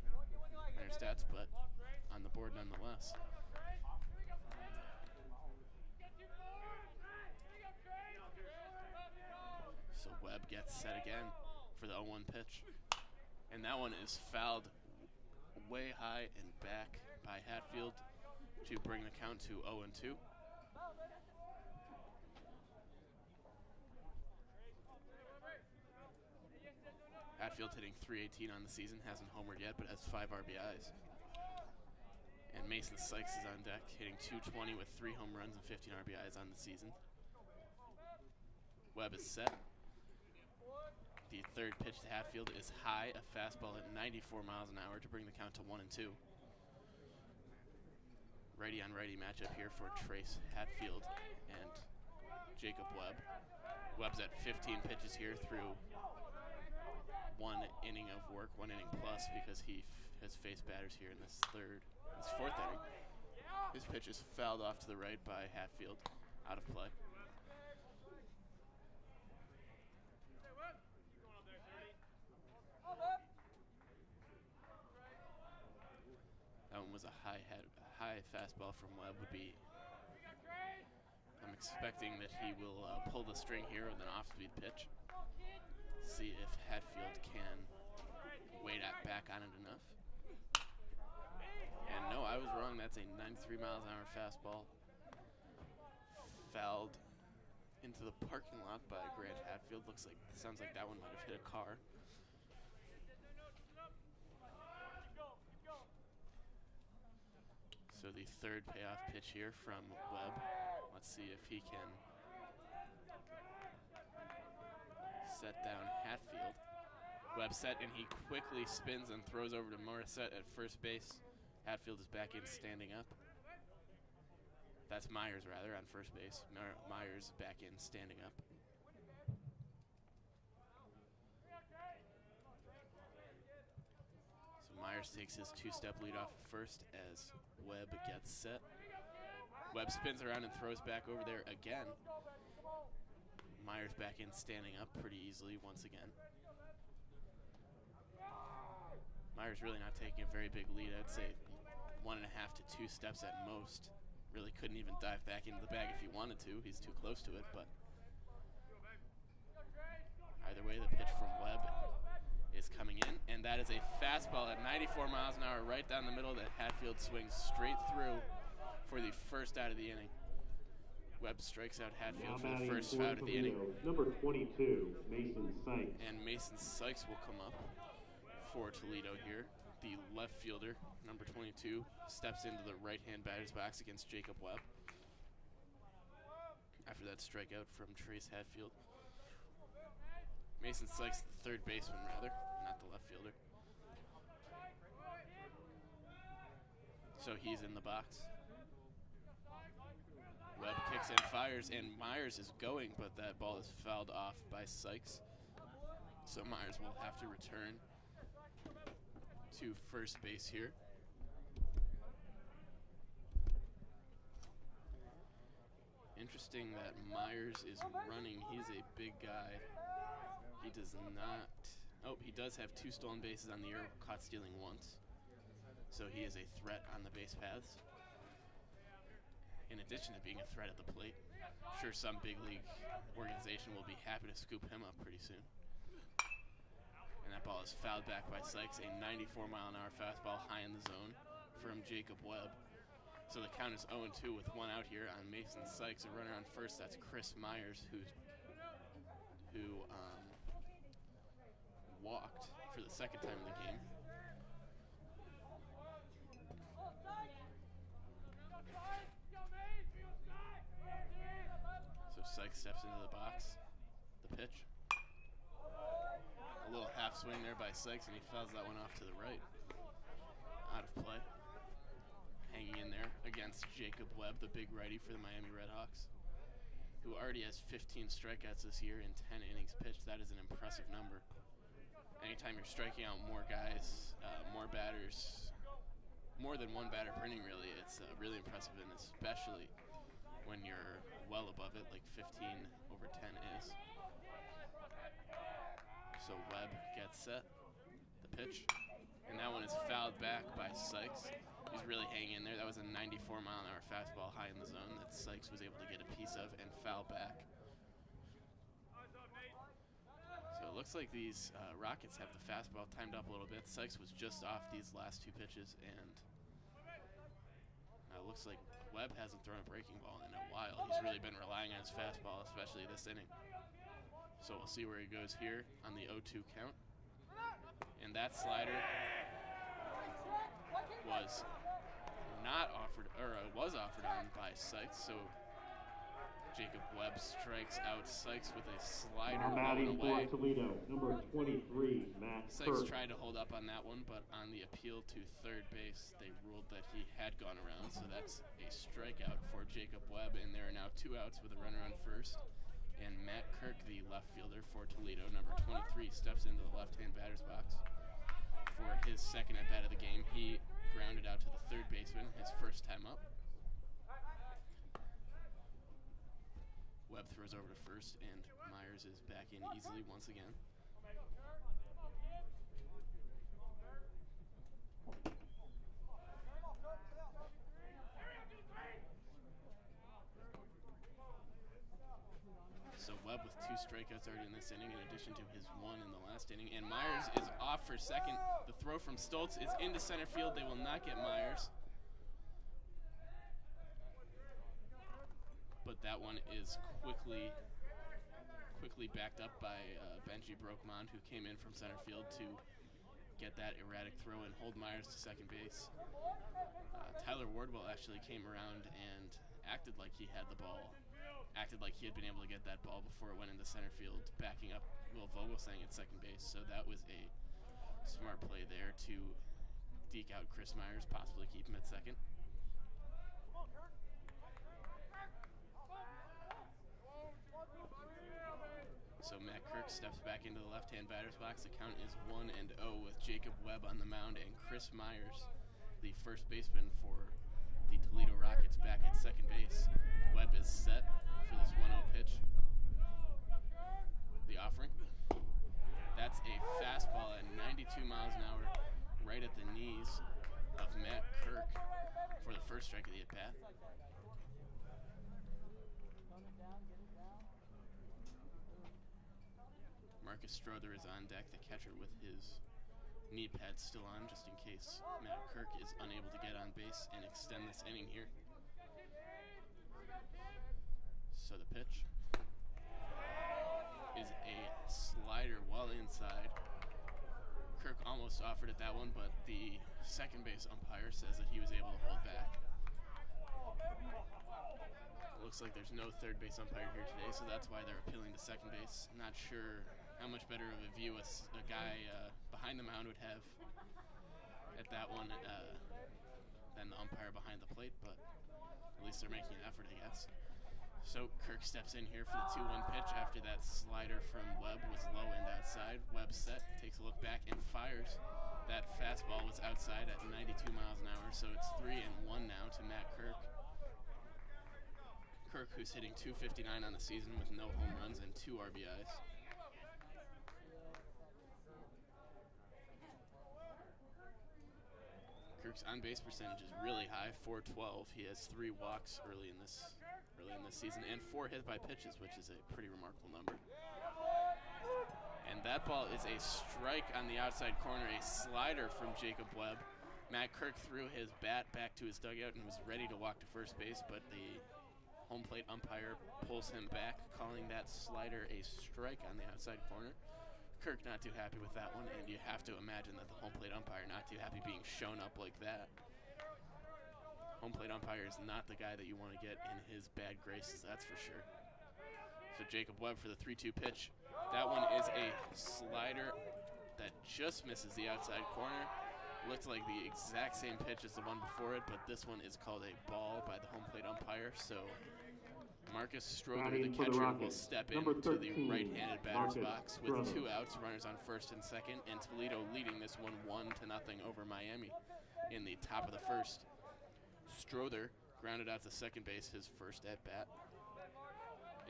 on your stats, but on the board nonetheless. So Webb gets set again for the 0-1 pitch. And that one is fouled way high and back by Hatfield to bring the count to 0-2. Hatfield hitting .318 on the season, hasn't homered yet, but has 5 RBIs. And Mason Sykes is on deck, hitting .220 with 3 home runs and 15 RBIs on the season. Webb is set. The third pitch to Hatfield is high, a fastball at 94 miles an hour to bring the count to 1-2. Righty on righty matchup here for Trace Hatfield and Jacob Webb. Webb's at 15 pitches here through 1 inning of work, 1 inning plus, because he has faced batters here in this fourth inning. His pitch is fouled off to the right by Hatfield, out of play. That one was a high fastball from Webb. I'm expecting that he will pull the string here with an off-speed pitch. See if Hatfield can wait back on it enough. And no, I was wrong. That's a 93 miles an hour fastball. Fouled into the parking lot by Grant Hatfield. Sounds like that one might have hit a car. So the third payoff pitch here from Webb. Let's see if he can set down Hatfield. Webb set, and he quickly spins and throws over to Morissette at first base. Hatfield is back in standing up. That's Myers, rather, on first base. Myers back in standing up. So Myers takes his 2-step lead off at first as Webb gets set. Webb spins around and throws back over there again. Myers back in standing up pretty easily once again. Myers really not taking a very big lead. I'd say 1.5 to 2 steps at most. Really couldn't even dive back into the bag if he wanted to. He's too close to it, but either way, the pitch from Webb is coming in, and that is a fastball at 94 miles an hour right down the middle that Hatfield swings straight through for the first out of the inning. Webb strikes out Hatfield for the first out of the inning. Number 22, Mason Sykes. And Mason Sykes will come up for Toledo here. The left fielder, number 22, steps into the right-hand batter's box against Jacob Webb after that strikeout from Trace Hatfield. Mason Sykes, the third baseman, rather, not the left fielder. So he's in the box. Webb kicks and fires, and Myers is going, but that ball is fouled off by Sykes. So Myers will have to return to first base here. Interesting that Myers is running. He's a big guy. He does not. Oh, he does have 2 stolen bases on the year, caught stealing once. So he is a threat on the base paths. In addition to being a threat at the plate, I'm sure some big league organization will be happy to scoop him up pretty soon. And that ball is fouled back by Sykes, a 94-mile-an-hour fastball high in the zone from Jacob Webb. So the count is 0-2 with 1 out here on Mason Sykes. A runner on first, that's Chris Myers, who walked for the 2nd time in the game. So Sykes steps into the box. The pitch. A little half swing there by Sykes, and he fouls that one off to the right. Out of play. Hanging in there against Jacob Webb, the big righty for the Miami RedHawks, who already has 15 strikeouts this year in 10 innings pitched. That is an impressive number. Anytime you're striking out more guys, more batters, more than one batter per inning, really, it's really impressive, and especially when you're well above it, like 15 over 10 is. So Webb gets set, the pitch, and that one is fouled back by Sykes. He's really hanging in there. That was a 94-mile-an-hour fastball high in the zone that Sykes was able to get a piece of and foul back. So it looks like these Rockets have the fastball timed up a little bit. Sykes was just off these last 2 pitches, and it looks like Webb hasn't thrown a breaking ball in a while. He's really been relying on his fastball, especially this inning. So we'll see where he goes here on the 0-2 count. And that slider was not offered, or was offered on by Sykes. So Jacob Webb strikes out Sykes with a slider batting away. for Toledo, number 23, Matt Sykes Kirk. tried to hold up on that one, but on the appeal to third base, they ruled that he had gone around. So that's a strikeout for Jacob Webb, and there are now 2 outs with a runner on first. And Matt Kirk, the left fielder for Toledo, number 23, steps into the left-hand batter's box for his 2nd at-bat of the game. He grounded out to the third baseman his first time up. Webb throws over to first, and Myers is back in easily once again. So Webb with 2 strikeouts already in this inning, in addition to his 1 in the last inning. And Myers is off for second. The throw from Stoltz is into center field. They will not get Myers. But that one is quickly backed up by Benji Brokmond, who came in from center field to get that erratic throw and hold Myers to second base. Tyler Wardwell actually came around and acted like he had the ball. Acted like he had been able to get that ball before it went into center field, backing up Will Vogelsang at second base. So that was a smart play there to deke out Chris Myers, possibly keep him at second. So Matt Kirk steps back into the left-hand batter's box. The count is 1-0 with Jacob Webb on the mound and Chris Myers, the first baseman for the Toledo Rockets, back at second base. Webb is set for this 1-0 pitch. The offering. That's a fastball at 92 miles an hour, right at the knees of Matt Kirk for the first strike of the at-bat. Marcus Strother is on deck, the catcher, with his knee pads still on, just in case Matt Kirk is unable to get on base and extend this inning here. So the pitch is a slider well inside. Kirk almost offered at that one, but the second base umpire says that he was able to hold back. Looks like there's no third base umpire here today, so that's why they're appealing to second base. Not sure how much better of a view a guy behind the mound would have at that one than the umpire behind the plate, but at least they're making an effort, I guess. So Kirk steps in here for the 2-1 pitch after that slider from Webb was low and outside. Webb set, takes a look back, and fires. That fastball was outside at 92 miles an hour, so it's 3-1 now to Matt Kirk. Kirk, who's hitting .259 on the season with no home runs and 2 RBIs. Kirk's on-base percentage is really high, .412. He has 3 walks early in this season and 4 hit by pitches, which is a pretty remarkable number. And that ball is a strike on the outside corner, a slider from Jacob Webb. Matt Kirk threw his bat back to his dugout and was ready to walk to first base, but the home plate umpire pulls him back, calling that slider a strike on the outside corner. Kirk not too happy with that one, and you have to imagine that the home plate umpire not too happy being shown up like that. Home plate umpire is not the guy that you want to get in his bad graces, that's for sure. So Jacob Webb for the 3-2 pitch. That one is a slider that just misses the outside corner. Looks like the exact same pitch as the one before it, but this one is called a ball by the home plate umpire. So Marcus Strother, the catcher, will step into the right-handed batter's box with 2 outs, runners on first and second, and Toledo leading this one 1-0 over Miami in the top of the first. Strother grounded out to second base, his first at-bat,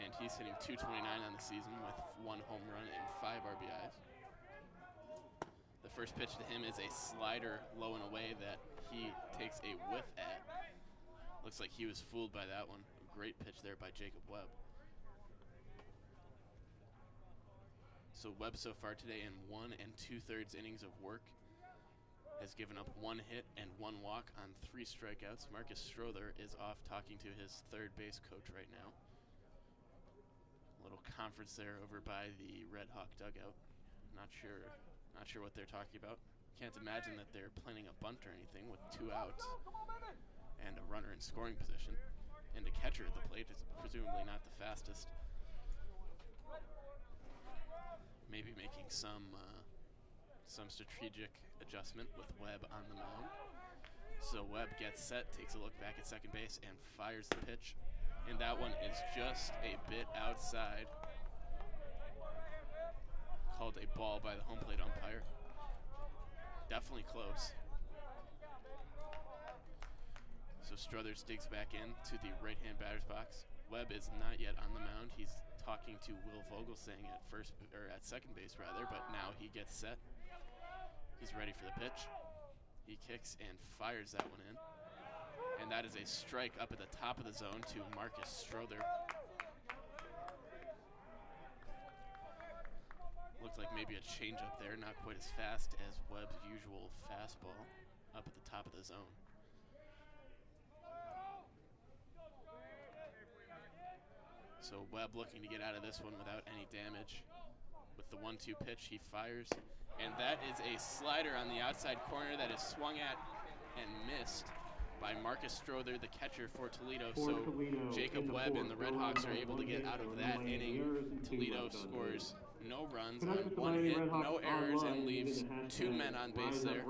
and he's hitting .229 on the season with 1 home run and 5 RBIs. The first pitch to him is a slider low and away that he takes a whiff at. Looks like he was fooled by that one. A great pitch there by Jacob Webb. So Webb so far today in 1 2/3 innings of work has given up 1 hit and 1 walk on 3 strikeouts. Marcus Strother is off talking to his third base coach right now. A little conference there over by the Red Hawk dugout. Not sure what they're talking about. Can't imagine that they're planning a bunt or anything with 2 outs and a runner in scoring position. And a catcher at the plate is presumably not the fastest. Maybe making some strategic adjustment with Webb on the mound. So Webb gets set, takes a look back at second base, and fires the pitch. And that one is just a bit outside. Called a ball by the home plate umpire. Definitely close. So Struthers digs back in to the right-hand batter's box. Webb is not yet on the mound. He's talking to Will Vogelsang at second base rather, but now he gets set. He's ready for the pitch. He kicks and fires that one in. And that is a strike up at the top of the zone to Marcus Strother. Looks like maybe a changeup there, not quite as fast as Webb's usual fastball up at the top of the zone. So Webb looking to get out of this one without any damage. With the 1-2 pitch, he fires. And that is a slider on the outside corner that is swung at and missed by Marcus Strother, the catcher for Toledo. So Jacob Webb and the RedHawks are able to get out of that inning. Toledo scores no runs on 1 hit, no errors, and leaves 2 men on base there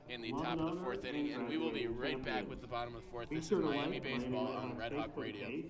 in the top of the 4th inning. And we will be right back with the bottom of the 4th. This is Miami Baseball on Red Hawk Radio.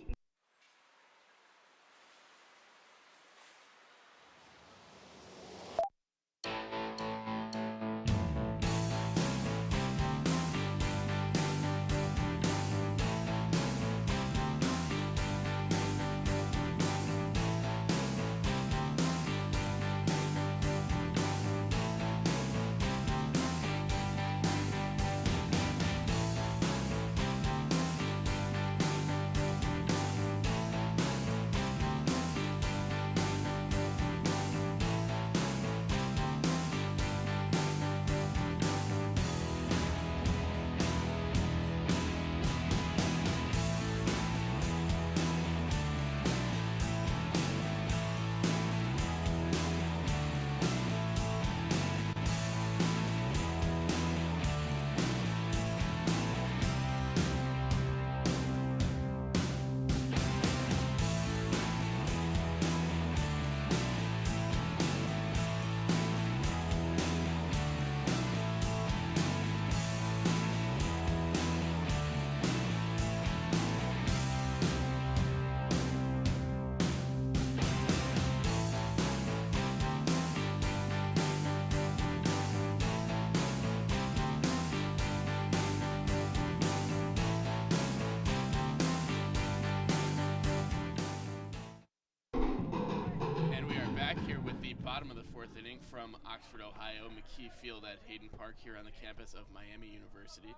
with the bottom of the fourth inning from Oxford, Ohio, McKie Field at Hayden Park here on the campus of Miami University.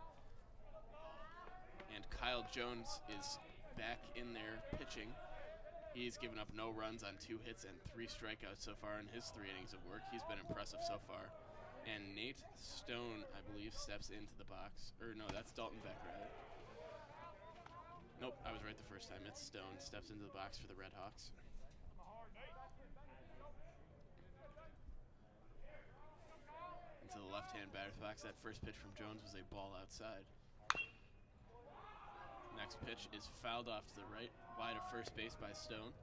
And Kyle Jones is back in there pitching. He's given up no runs on 2 hits and 3 strikeouts so far in his 3 innings of work. He's been impressive so far. And Nate Stone, I believe, steps into the box. Or no, that's Dalton Beck, right? Nope, I was right the first time. It's Stone. Steps into the box for the RedHawks. Into the left-hand batter's box. That first pitch from Jones was a ball outside. Next pitch is fouled off to the right, wide of first base by Stone.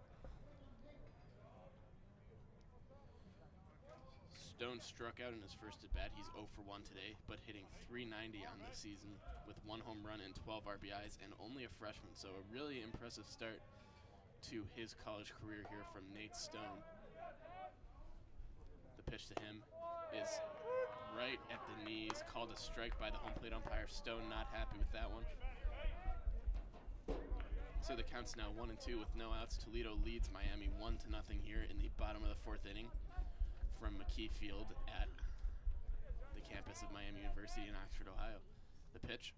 Stone struck out in his first at-bat. He's 0 for 1 today, but hitting .390 on the season with 1 home run and 12 RBIs and only a freshman. So a really impressive start to his college career here from Nate Stone. The pitch to him is right at the knees, called a strike by the home plate umpire. Stone not happy with that one. So the count's now 1-2 with no outs. Toledo leads Miami 1-0 here in the bottom of the fourth inning from McKie Field at the campus of Miami University in Oxford, Ohio. The pitch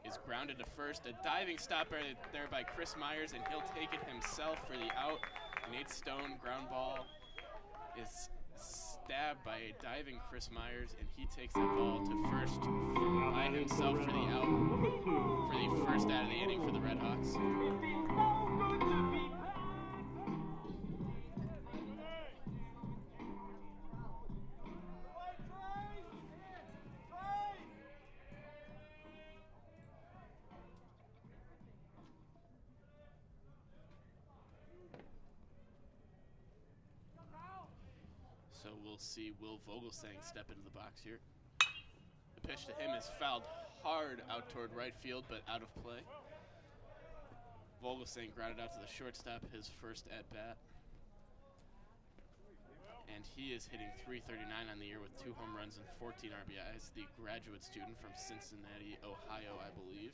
is grounded to first. A diving stop there by Chris Myers, and he'll take it himself for the out. Nate Stone ground ball is stabbed by a diving Chris Myers, and he takes that ball to first by himself for the out, for the first out of the inning for the RedHawks. So we'll see Will Vogelsang step into the box here. The pitch to him is fouled hard out toward right field, but out of play. Vogelsang grounded out to the shortstop, his first at-bat. And he is hitting .339 on the year with 2 home runs and 14 RBIs. The graduate student from Cincinnati, Ohio, I believe.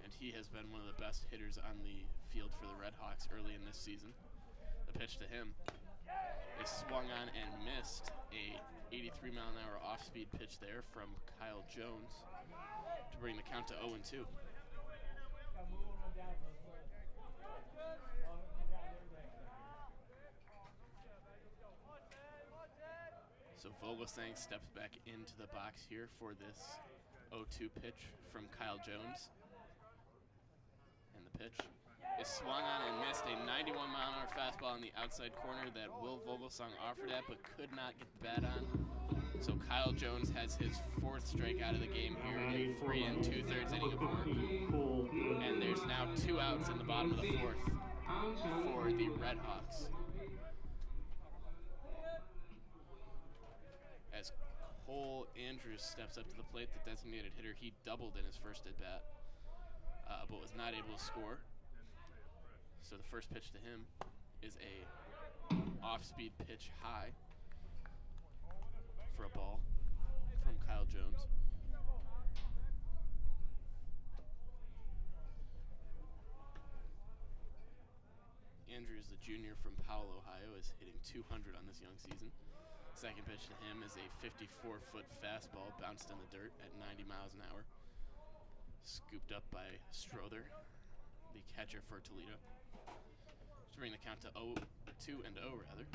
And he has been one of the best hitters on the field for the RedHawks early in this season. The pitch to him is swung on and missed. A 83-mile-an-hour off-speed pitch there from Kyle Jones to bring the count to 0-2. So Vogelsang steps back into the box here for this 0-2 pitch from Kyle Jones. And the pitch is swung on and missed. A 91-mile-an-hour fastball on the outside corner that Will Vogelsang offered at but could not get the bat on. So Kyle Jones has his 4th strikeout of the game here in 3 2/3 inning of work. And there's now 2 outs in the bottom of the 4th for the RedHawks. As Cole Andrews steps up to the plate, the designated hitter, he doubled in his first at-bat, but was not able to score. So the first pitch to him is a off-speed pitch high for a ball from Kyle Jones. Andrews, the junior from Powell, Ohio, is hitting .200 on this young season. Second pitch to him is a 54-foot fastball bounced in the dirt at 90 miles an hour. Scooped up by Strother, the catcher for Toledo. To bring the count to 2-0 rather.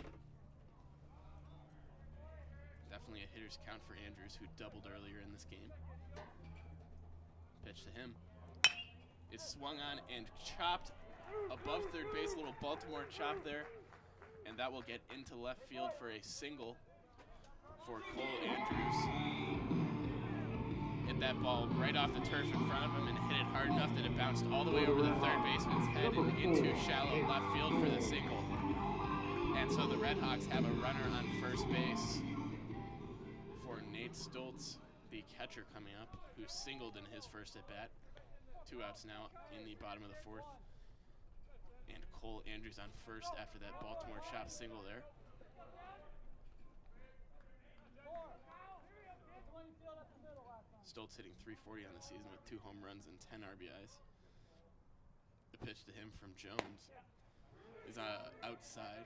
Definitely a hitter's count for Andrews, who doubled earlier in this game. Pitch to him is swung on and chopped above third base, a little Baltimore chop there, and that will get into left field for a single for Cole Andrews. Hit that ball right off the turf in front of him and hit it hard enough that it bounced all the way over the third baseman's head and into shallow left field for the single. And so the RedHawks have a runner on first base for Nate Stoltz, the catcher coming up, who singled in his first at-bat. 2 outs now in the bottom of the 4th. And Cole Andrews on first after that Baltimore chop single there. Stoltz hitting .340 on the season with 2 home runs and 10 RBIs. The pitch to him from Jones is outside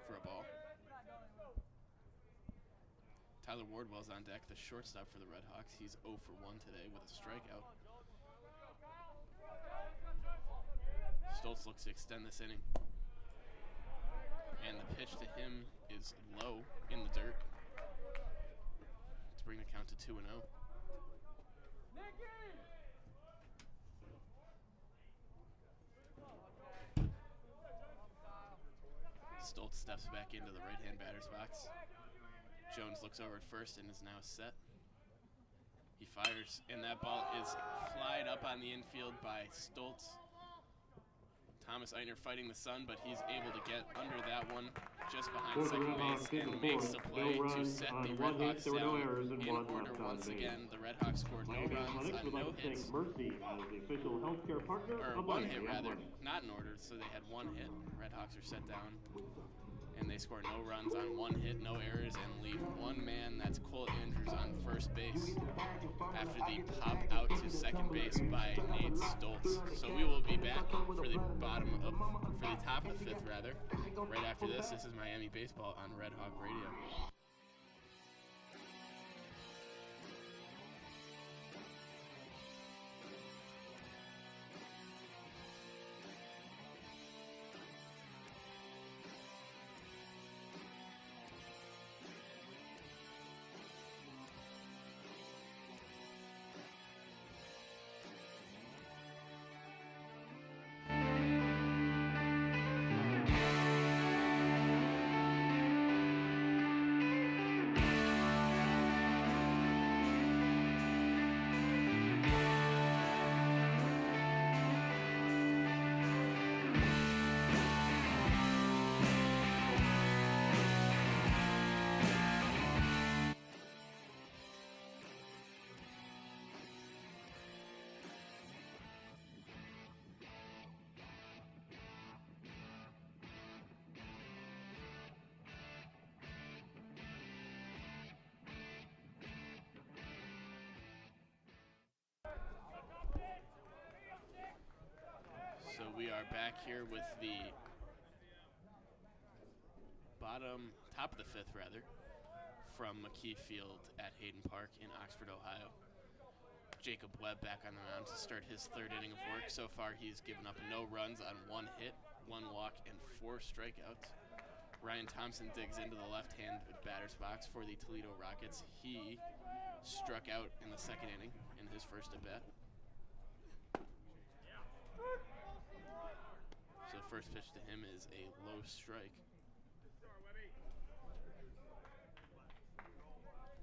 for a ball. Tyler Wardwell's on deck, the shortstop for the RedHawks. He's 0 for 1 today with a strikeout. Stoltz looks to extend this inning. And the pitch to him is low in the dirt to bring the count to 2-0. Stoltz steps back into the right-hand batter's box. Jones looks over at first and is now set. He fires, and that ball is flied up on the infield by Stoltz. Thomas Eitner fighting the sun, but he's able to get under that one just behind second base and makes the play to set the RedHawks down in order once again. The RedHawks scored no runs on no hits, or one hit rather, not in order, so they had one hit. RedHawks are set down, and they score no runs on one hit, no errors, and leave one man, that's Cole Andrews, on first base after the pop out to second base by Nate Stoltz. So we will be back for the top of the fifth rather. Right after this is Miami Baseball on Red Hawk Radio. So we are back here with the top of the fifth rather, from McKie Field at Hayden Park in Oxford, Ohio. Jacob Webb back on the mound to start his third inning of work. So far he's given up no runs on one hit, one walk, and 4 strikeouts. Ryan Thompson digs into the left-hand batter's box for the Toledo Rockets. He struck out in the second inning in his first at-bat. So the first pitch to him is a low strike.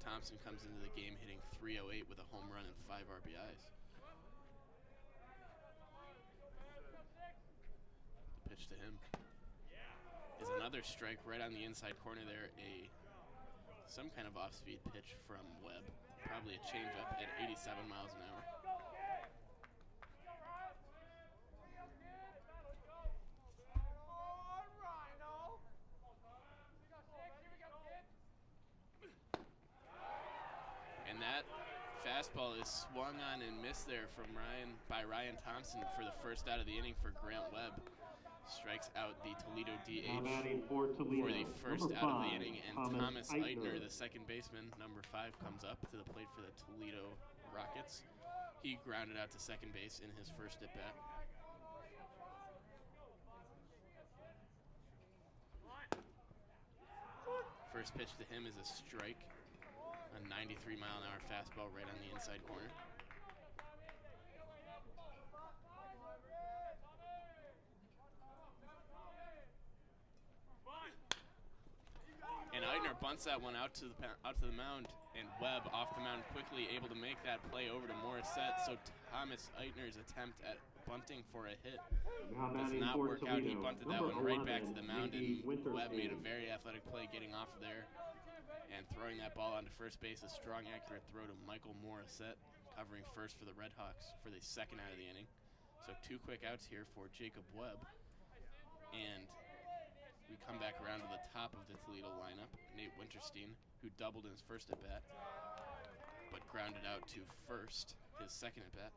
Thompson comes into the game hitting .308 with a home run and 5 RBIs. The pitch to him is another strike right on the inside corner there. Some kind of off-speed pitch from Webb. Probably a changeup at 87 miles an hour. And that fastball is swung on and missed there by Ryan Thompson for the first out of the inning for Grant Webb. Strikes out the Toledo DH for the first out of the inning, and Thomas Eitner, the second baseman, number 5, comes up to the plate for the Toledo Rockets. He grounded out to second base in his first at bat. First pitch to him is a strike. A 93-mile-an-hour fastball right on the inside corner. And Eitner bunts that one out to the mound, and Webb off the mound quickly able to make that play over to Morissette. So Thomas Eitner's attempt at bunting for a hit does not work out. He bunted that one right back to the mound, and Webb made a very athletic play getting off of there and throwing that ball onto first base. A strong, accurate throw to Michael Morissette, covering first for the RedHawks for the second out of the inning. So 2 quick outs here for Jacob Webb. And we come back around to the top of the Toledo lineup. Nate Winterstein, who doubled in his first at-bat, but grounded out to first his second at-bat.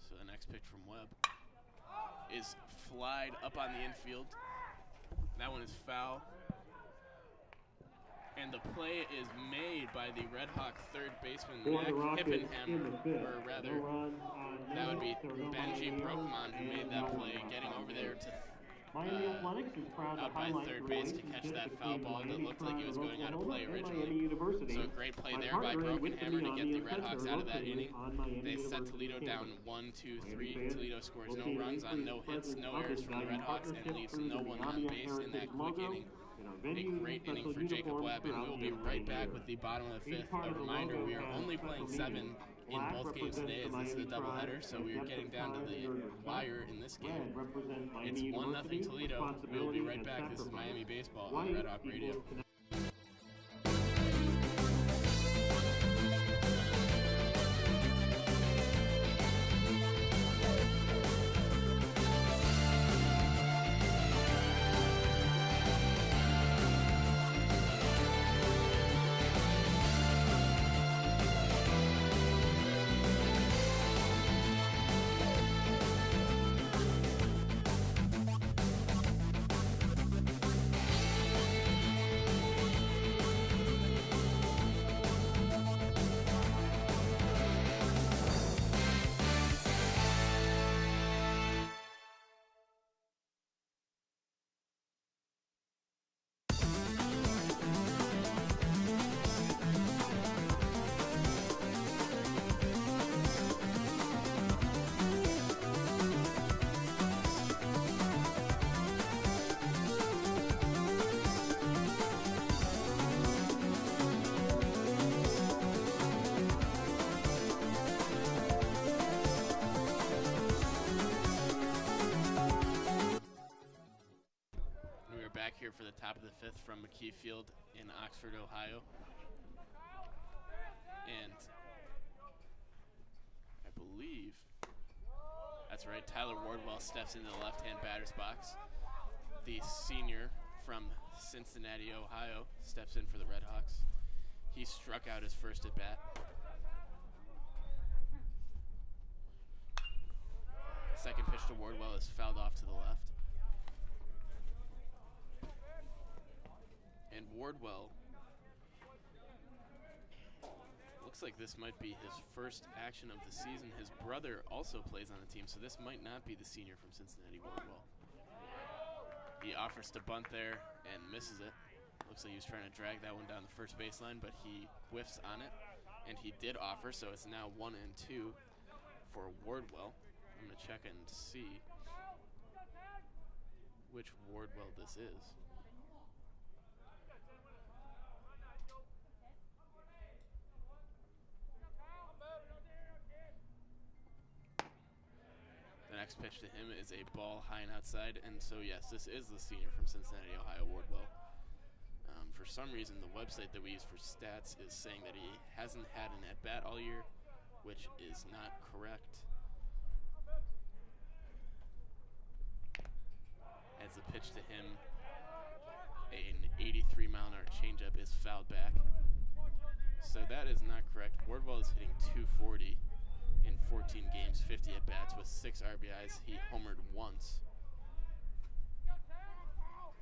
So the next pitch from Webb is flied up on the infield. That one is foul. And the play is made by the RedHawk third baseman, Mac Hippenham, or rather, that would be Benji Brokman who made that play, getting over there to out by third base to catch that foul ball that looked like it was going out of play originally. So a great play there by Brokenhammer to get the RedHawks out of that inning. They set Toledo down 1-2-3. Toledo scores no runs on no hits, no errors from the RedHawks, and leaves no one on base in that quick inning. A great inning for Jacob Webb, and we will be right back with the bottom of the fifth. A reminder, we are only playing 7 in both games today, as this is a doubleheader, so we are getting down to the wire in this game. It's 1-0 Toledo. We will be right back. This is Miami Baseball on Red Hawk Radio. Here for the top of the fifth from McKie Field in Oxford, Ohio. And I believe that's right, Tyler Wardwell steps into the left-hand batter's box. The senior from Cincinnati, Ohio, steps in for the RedHawks. He struck out his first at bat. Second pitch to Wardwell is fouled off to the left. And Wardwell, looks like this might be his first action of the season. His brother also plays on the team, so this might not be the senior from Cincinnati, Wardwell. He offers to bunt there and misses it. Looks like he was trying to drag that one down the first baseline, but he whiffs on it, and he did offer, so it's now 1-2 for Wardwell. I'm going to check and see which Wardwell this is. The next pitch to him is a ball high and outside, and so yes, this is the senior from Cincinnati, Ohio, Wardwell. For some reason, the website that we use for stats is saying that he hasn't had an at-bat all year, which is not correct. As the pitch to him, an 83-mile-an-hour changeup is fouled back. So that is not correct. Wardwell is hitting .240 in 14 games, 50 at-bats with 6 RBIs. He homered once.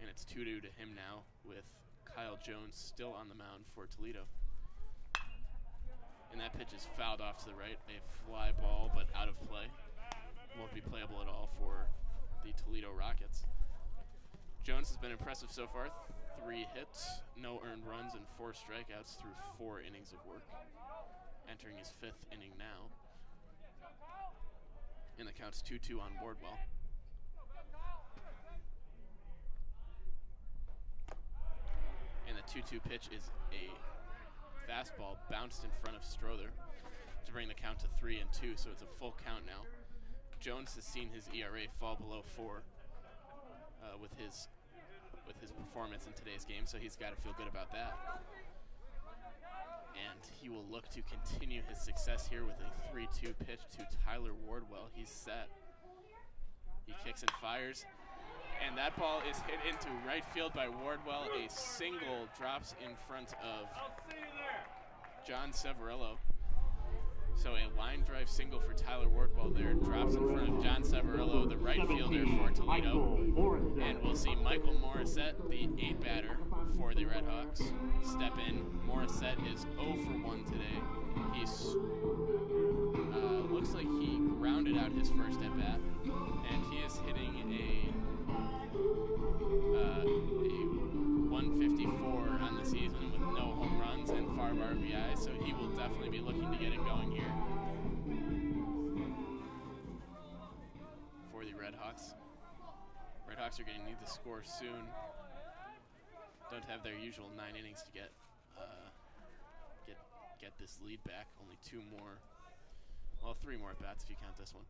And it's 2-2 to him now with Kyle Jones still on the mound for Toledo. And that pitch is fouled off to the right. A fly ball, but out of play. Won't be playable at all for the Toledo Rockets. Jones has been impressive so far. 3 hits, no earned runs, and 4 strikeouts through 4 innings of work. Entering his 5th inning now. And the count's 2-2 on Wardwell. And the 2-2 pitch is a fastball bounced in front of Strother to bring the count to 3-2, so it's a full count now. Jones has seen his ERA fall below 4 with his performance in today's game, so he's got to feel good about that. And he will look to continue his success here with a 3-2 pitch to Tyler Wardwell. He's set. He kicks and fires. And that ball is hit into right field by Wardwell. A single drops in front of John Severello. So a line drive single for Tyler Wardwell there. Drops in front of John Severillo, the right fielder for Toledo. And we'll see Michael Morissette, the 8 batter for the RedHawks, step in. Morissette is 0 for 1 today. He's looks like he grounded out his first at bat, and he is hitting a 154 on the season with no home runs and 5 RBIs, so he will definitely be looking to get it going here for the RedHawks. RedHawks are going to need to score soon. Don't have their usual 9 innings to get this lead back. Only 2 more. Well, 3 more at bats if you count this one.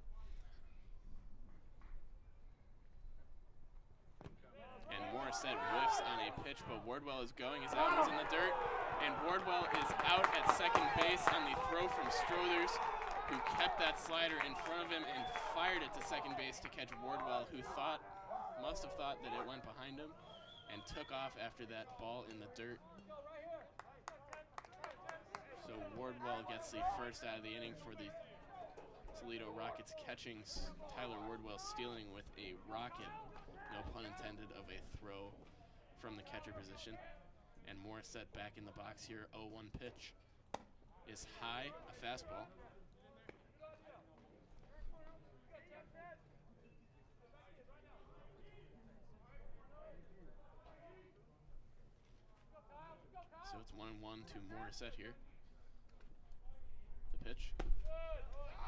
And Morissette whiffs on a pitch, but Wardwell is going. He's out. He's in the dirt. And Wardwell is out at second base on the throw from Strothers, who kept that slider in front of him and fired it to second base to catch Wardwell, who must have thought that it went behind him and took off after that ball in the dirt. So Wardwell gets the first out of the inning for the Toledo Rockets, catching Tyler Wardwell stealing with a rocket, no pun intended, of a throw from the catcher position. And Morissette back in the box here. 0-1 pitch is high, a fastball. So it's 1-1 to Morissette here. The pitch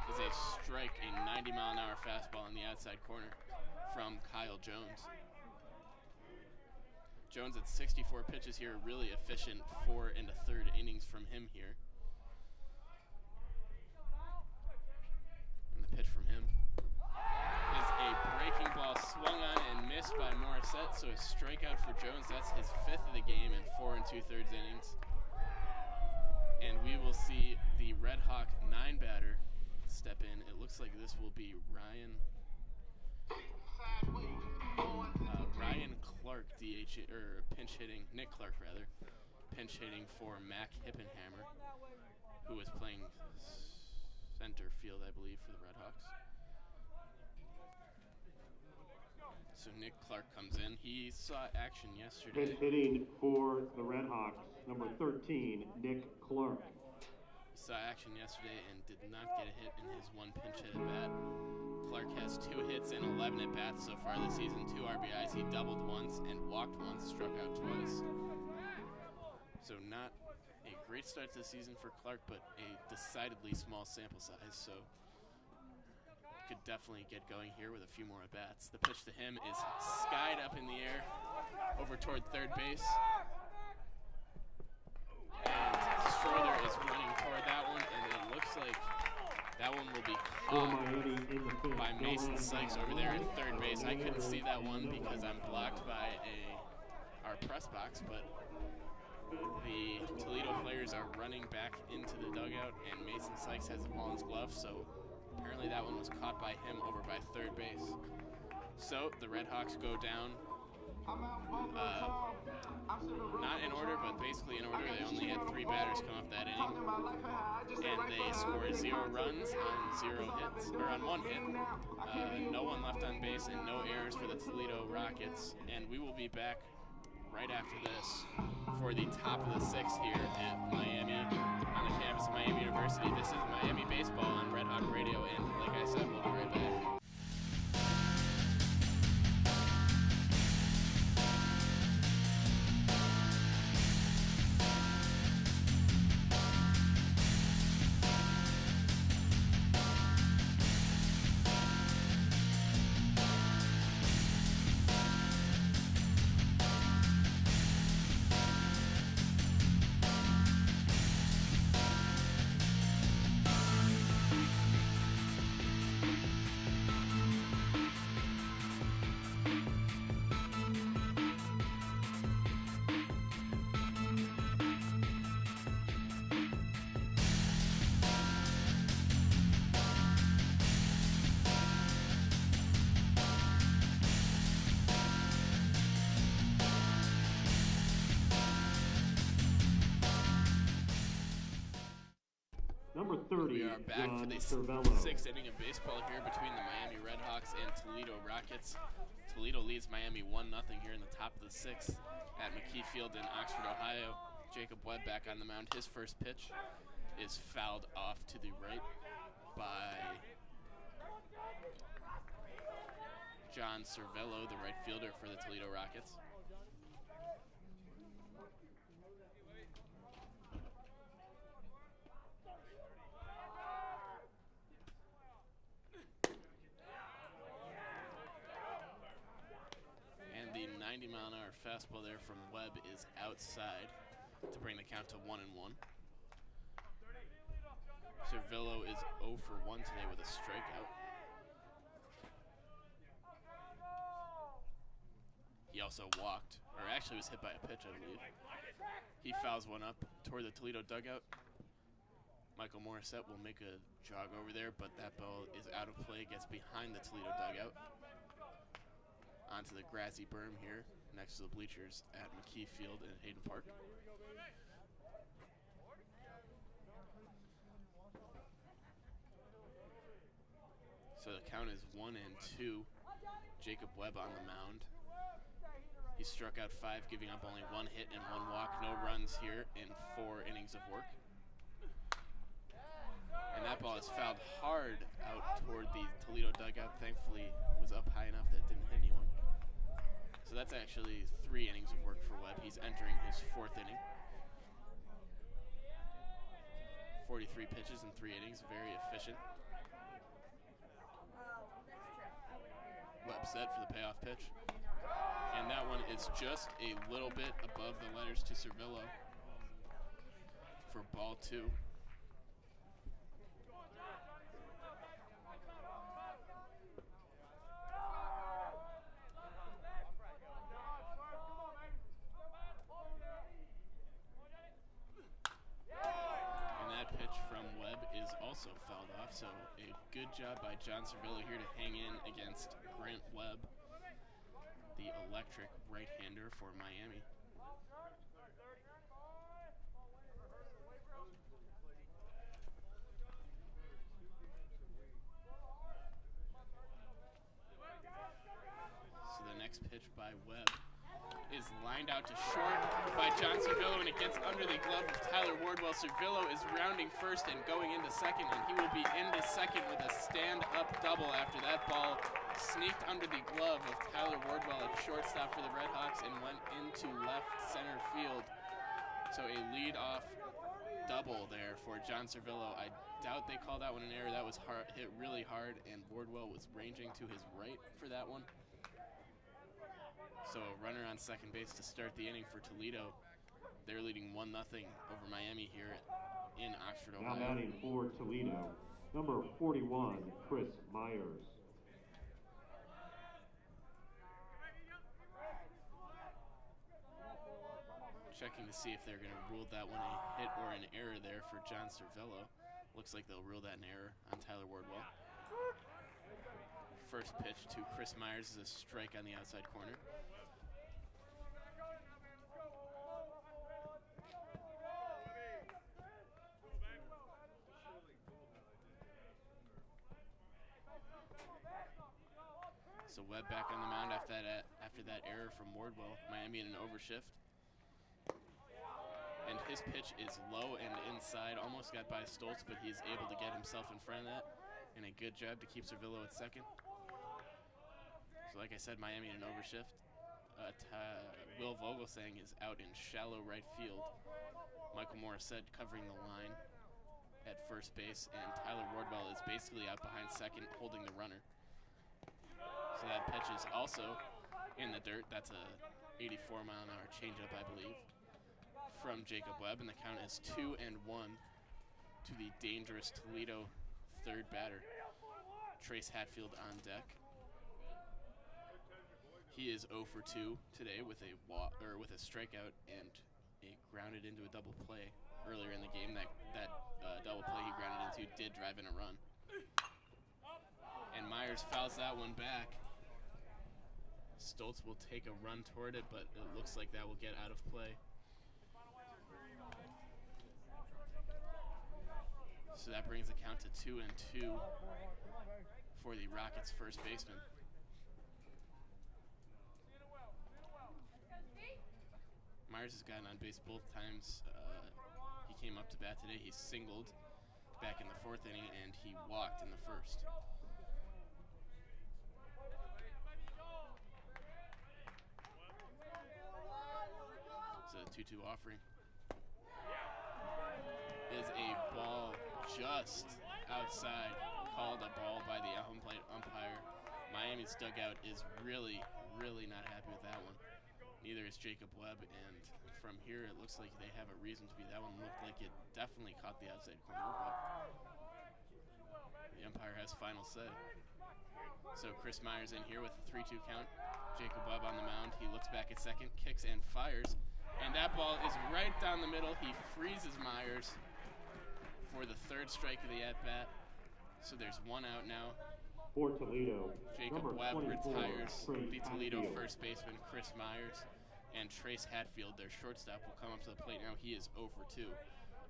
is a strike, a 90-mile-an-hour fastball in the outside corner from Kyle Jones. Jones at 64 pitches here, really efficient 4 1/3 innings from him here. And the pitch from him is a breaking ball swung on and missed by Morissette, so a strikeout for Jones. That's his 5th of the game in 4 2/3 innings. And we will see the RedHawk 9 batter step in. It looks like this will be Ryan Clark, Nick Clark rather, pinch hitting for Mac Hippenhammer, who was playing center field, I believe, for the RedHawks. So Nick Clark comes in. He saw action yesterday. Pinch hitting for the RedHawks, number 13, Nick Clark. He saw action yesterday and did not get a hit in his 1 pinch hit at bat. Clark has 2 hits and 11 at bats so far this season, 2 RBIs. He doubled once and walked once, struck out twice. So not a great start to the season for Clark, but a decidedly small sample size. So could definitely get going here with a few more at bats. The pitch to him is skied up in the air over toward third base. And Strother is running toward that one, and it looks like that one will be caught by Mason Sykes over there at third base. I couldn't see that one because I'm blocked by our press box, but the Toledo players are running back into the dugout, and Mason Sykes has the ball in his glove, so apparently that one was caught by him over by third base. So the RedHawks go down, not in order, but basically in order. They only had 3 batters come up that inning, and they scored 0 runs on 0 hits, or on 1 hit. No one left on base and no errors for the Toledo Rockets. And we will be back right after this for the top of the 6th here at Miami, on the campus of Miami University. This is Miami Baseball on RedHawk Radio, and like I said, we'll be right back. 30, We are back for the Cervello. sixth inning of baseball here between the Miami RedHawks and Toledo Rockets. Toledo leads Miami 1-0 here in the top of the sixth at McKie Field in Oxford, Ohio. Jacob Webb back on the mound. His first pitch is fouled off to the right by John Cervello, the right fielder for the Toledo Rockets. And the 90-mile-an-hour fastball there from Webb is outside to bring the count to 1-1. Cervello is 0 for 1 today with a strikeout. He also walked, or actually was hit by a pitch, I believe. He fouls one up toward the Toledo dugout. Michael Morissette will make a jog over there, but that ball is out of play, gets behind the Toledo dugout. Onto the grassy berm here, next to the bleachers at McKie Field in Hayden Park. So the count is 1-2. Jacob Webb on the mound. He struck out 5, giving up only 1 hit and 1 walk. No runs here in 4 innings of work. And that ball is fouled hard out toward the Toledo dugout. Thankfully, it was up high enough that it didn't hit anyone. So that's actually 3 innings of work for Webb. He's entering his 4th inning. 43 pitches in 3 innings, very efficient. Webb set for the payoff pitch. And that one is just a little bit above the letters to Cervello for ball 2. And that pitch from Webb is also fouled off, so a good job by John Cervello here to hang in against Grant Webb, the electric right-hander for Miami. So the next pitch by Webb is lined out to short by John Cervello, and it gets under the glove of Tyler Wardwell. Cervello is rounding first and going into second, and he will be into second with a stand-up double after that ball sneaked under the glove of Tyler Wardwell at shortstop for the RedHawks and went into left center field. So a lead-off double there for John Cervello. I doubt they called that one an error. That was hard, hit really hard, and Wardwell was ranging to his right for that one. So a runner on second base to start the inning for Toledo. They're leading 1-0 over Miami here in Oxford, Ohio. Now batting for Toledo, number 41, Chris Myers. Checking to see if they're going to rule that one a hit or an error there for John Cervello. Looks like they'll rule that an error on Tyler Wardwell. First pitch to Chris Myers is a strike on the outside corner. So Webb back on the mound after that error from Wardwell. Miami in an overshift. And his pitch is low and inside. Almost got by Stoltz, but he's able to get himself in front of that. And a good job to keep Cervello at second. So like I said, Miami in an overshift. Will Vogelsang is out in shallow right field. Michael Morissette covering the line at first base. And Tyler Wardwell is basically out behind second, holding the runner. So that pitch is also in the dirt. That's a 84-mile-an-hour changeup, I believe, from Jacob Webb, and the count is 2-1 to the dangerous Toledo third batter. Trace Hatfield on deck. He is 0 for 2 today with a strikeout and a grounded into a double play earlier in the game. That double play he grounded into did drive in a run. And Myers fouls that one back. Stoltz will take a run toward it, but it looks like that will get out of play. So So that brings the count to 2-2 for the Rockets' first baseman. Myers has gotten on base both times. He came up to bat today. He singled back in the 4th inning, and he walked in the 1st. So the 2-2 offering is a ball just outside, called a ball by the home plate umpire. Miami's dugout is really not happy with that one. Neither is Jacob Webb, and from here it looks like they have a reason to be. That one looked like it definitely caught the outside corner, but the umpire has final say. So Chris Myers in here with the 3-2 count. Jacob Webb on the mound. He looks back at second, kicks and fires, and that ball is right down the middle. He freezes Myers for the 3rd strike of the at-bat. So there's 1 out now. For Toledo, Jacob Webb retires. The Toledo first baseman, Chris Myers, and Trace Hatfield, their shortstop, will come up to the plate now. He is 0 for 2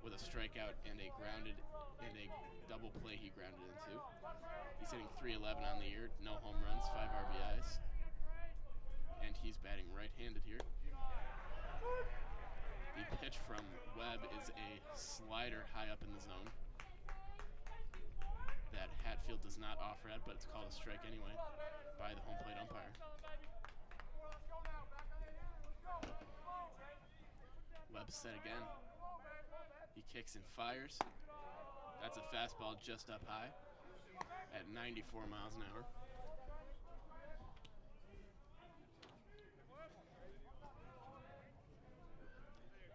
with a strikeout and a double play he grounded into. He's hitting .311 on the year, no home runs, 5 RBIs, and he's batting right-handed here. The pitch from Webb is a slider high up in the zone that Hatfield does not offer at, but it's called a strike anyway by the home plate umpire. Webb set again. He kicks and fires. That's a fastball just up high at 94 miles an hour.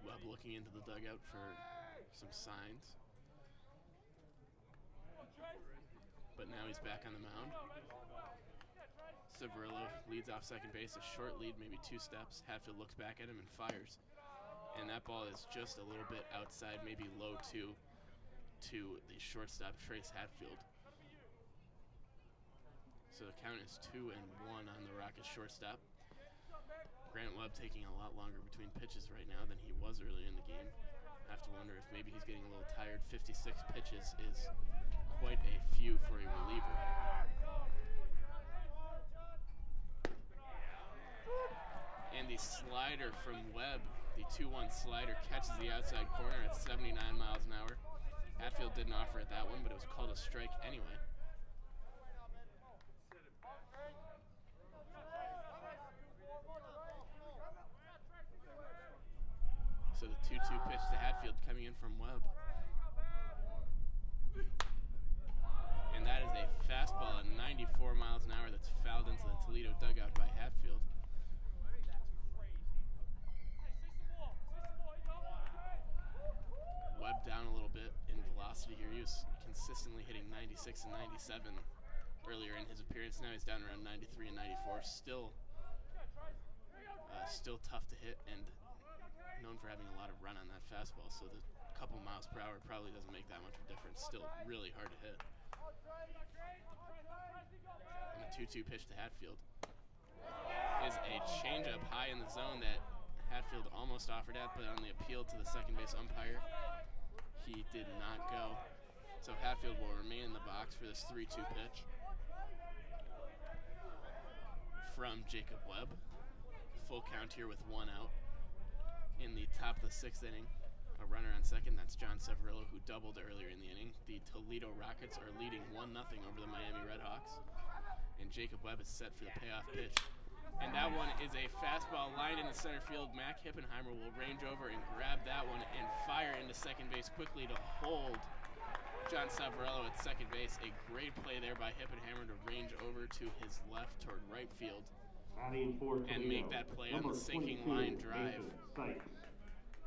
Webb looking into the dugout for some signs. But now he's back on the mound. Severillo leads off second base, a short lead, maybe 2 steps. Hatfield looks back at him and fires. And that ball is just a little bit outside, maybe low to the shortstop, Trace Hatfield. So the count is 2-1 on the Rockets shortstop. Grant Webb taking a lot longer between pitches right now than he was earlier in the game. I have to wonder if maybe he's getting a little tired. 56 pitches is quite a few for a reliever. And the slider from Webb, the 2-1 slider, catches the outside corner at 79 miles an hour. Hatfield didn't offer at that one, but it was called a strike anyway. So the 2-2 pitch to Hatfield coming in from Webb. And that is a fastball at 94 miles an hour that's fouled into the Toledo dugout by Hatfield. Webb down a little bit in velocity here. He was consistently hitting 96 and 97 earlier in his appearance. Now he's down around 93 and 94. Still tough to hit and known for having a lot of run on that fastball. So the couple miles per hour probably doesn't make that much of a difference. Still really hard to hit. And the 2-2 pitch to Hatfield is a changeup high in the zone that Hatfield almost offered at, but on the appeal to the second base umpire, he did not go. So Hatfield will remain in the box for this 3-2 pitch from Jacob Webb. Full count here with 1 out. In the top of the 6th inning, a runner on second, that's John Severillo, who doubled earlier in the inning. The Toledo Rockets are leading 1-0 over the Miami RedHawks, and Jacob Webb is set for the payoff pitch. And that one is a fastball lined into center field. Mac Hippenheimer will range over and grab that one and fire into second base quickly to hold John Severillo at second base. A great play there by Hippenheimer to range over to his left toward right field and make that play on the sinking line drive,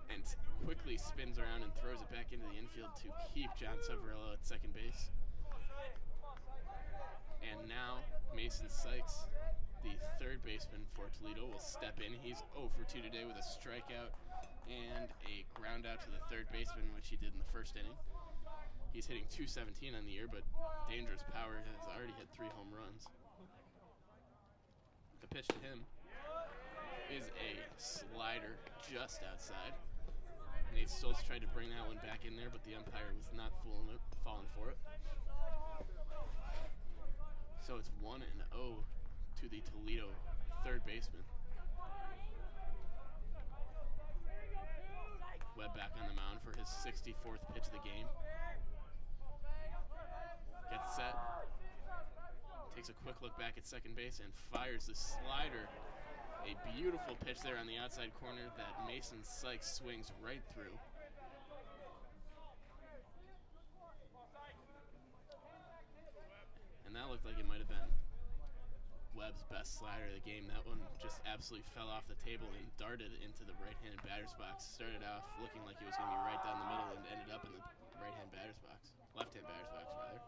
and quickly spins around and throws it back into the infield to keep John Severillo at second base. And now Mason Sykes, the third baseman for Toledo, will step in. He's 0 for 2 today with a strikeout and a ground out to the third baseman, which he did in the first inning. He's hitting .217 on the year, but dangerous power, has already hit 3 home runs. The pitch to him is a slider just outside, Nate Stoltz tried to bring that one back in there, but the umpire was not falling for it. So it's 1-0 to the Toledo third baseman. Webb back on the mound for his 64th pitch of the game. Gets set. Takes a quick look back at second base and fires the slider. A beautiful pitch there on the outside corner that Mason Sykes swings right through. And that looked like it might have been Webb's best slider of the game. That one just absolutely fell off the table and darted into the right-handed batter's box. Started off looking like it was going to be right down the middle and ended up in the right-hand batter's box. Left-hand batter's box, rather.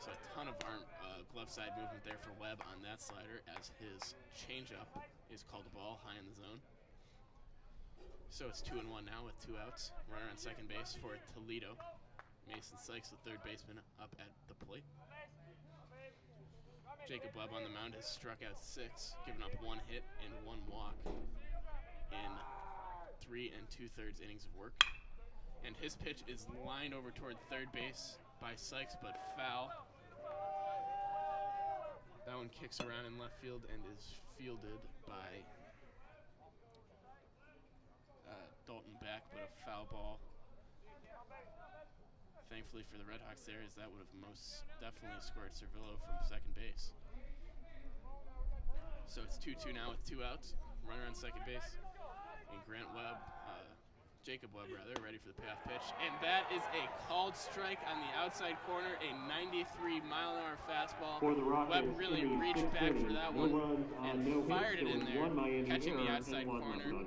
So a ton of arm glove side movement there for Webb on that slider, as his changeup is called a ball high in the zone. So it's 2-1 now with 2 outs. Runner on second base for Toledo. Mason Sykes, the third baseman, up at the plate. Jacob Webb on the mound has struck out 6, given up 1 hit and 1 walk in 3 2/3 innings of work. And his pitch is lined over toward third base by Sykes, but foul. That one kicks around in left field and is fielded by Dalton Beck, but a foul ball. Thankfully for the RedHawks there, as that would have most definitely scored Cervillo from second base. So it's 2-2 now with 2 outs. Runner on second base. And Jacob Webb, ready for the payoff pitch. And that is a called strike on the outside corner, a 93-mile-an-hour fastball. Webb really reached back for that one and fired it in there, catching the outside corner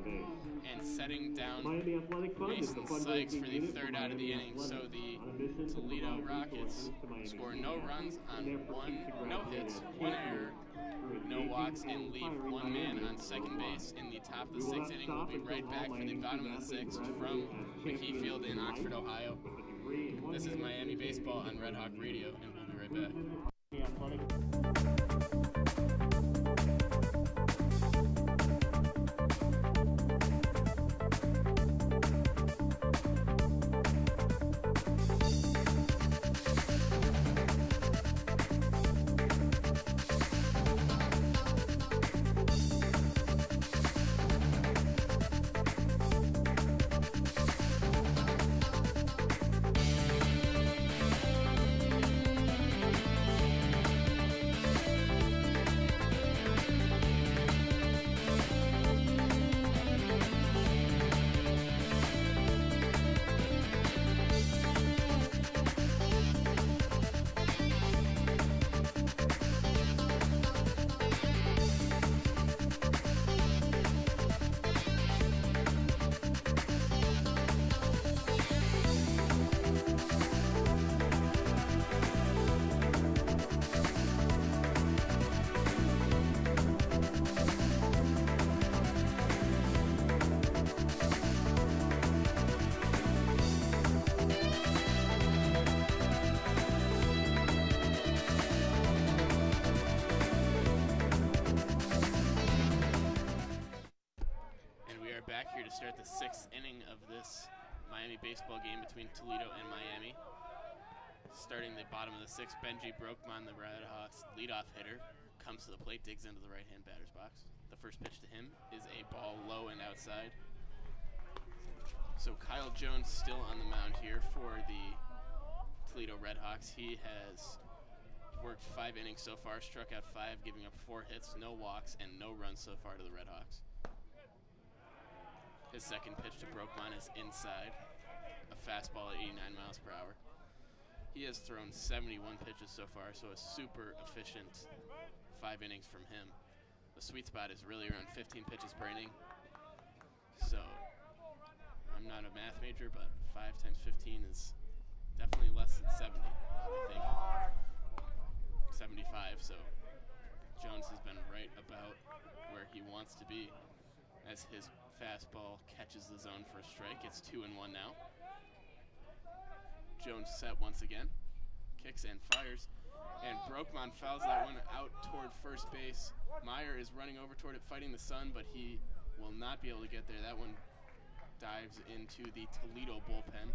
and setting down Mason Sykes for the third out of the inning. So the Toledo Rockets score no runs on no hits, 1 error, no walks, and leave 1 man on second base in the top of the 6th inning. We'll be right back for the bottom of the 6th from McKie Field in Oxford, Ohio. This is Miami Baseball on Red Hawk Radio, and we'll be right back. Back here to start the 6th inning of this Miami baseball game between Toledo and Miami. Starting the bottom of the 6th, Benji Brokman, the RedHawks leadoff hitter, comes to the plate, digs into the right-hand batter's box. The first pitch to him is a ball low and outside. So Kyle Jones still on the mound here for the Toledo RedHawks. He has worked 5 innings so far, struck out 5, giving up 4 hits, no walks, and no runs so far to the RedHawks. His second pitch to Brokman is inside, a fastball at 89 miles per hour. He has thrown 71 pitches so far, so a super efficient 5 innings from him. The sweet spot is really around 15 pitches per inning. So I'm not a math major, but 5 times 15 is definitely less than 70, I think. 75, so Jones has been right about where he wants to be as his fastball catches the zone for a strike. It's 2-1 now. Jones set once again, kicks and fires, and Brokman fouls that one out toward first base. Meyer is running over toward it, fighting the sun, but he will not be able to get there. That one dives into the Toledo bullpen.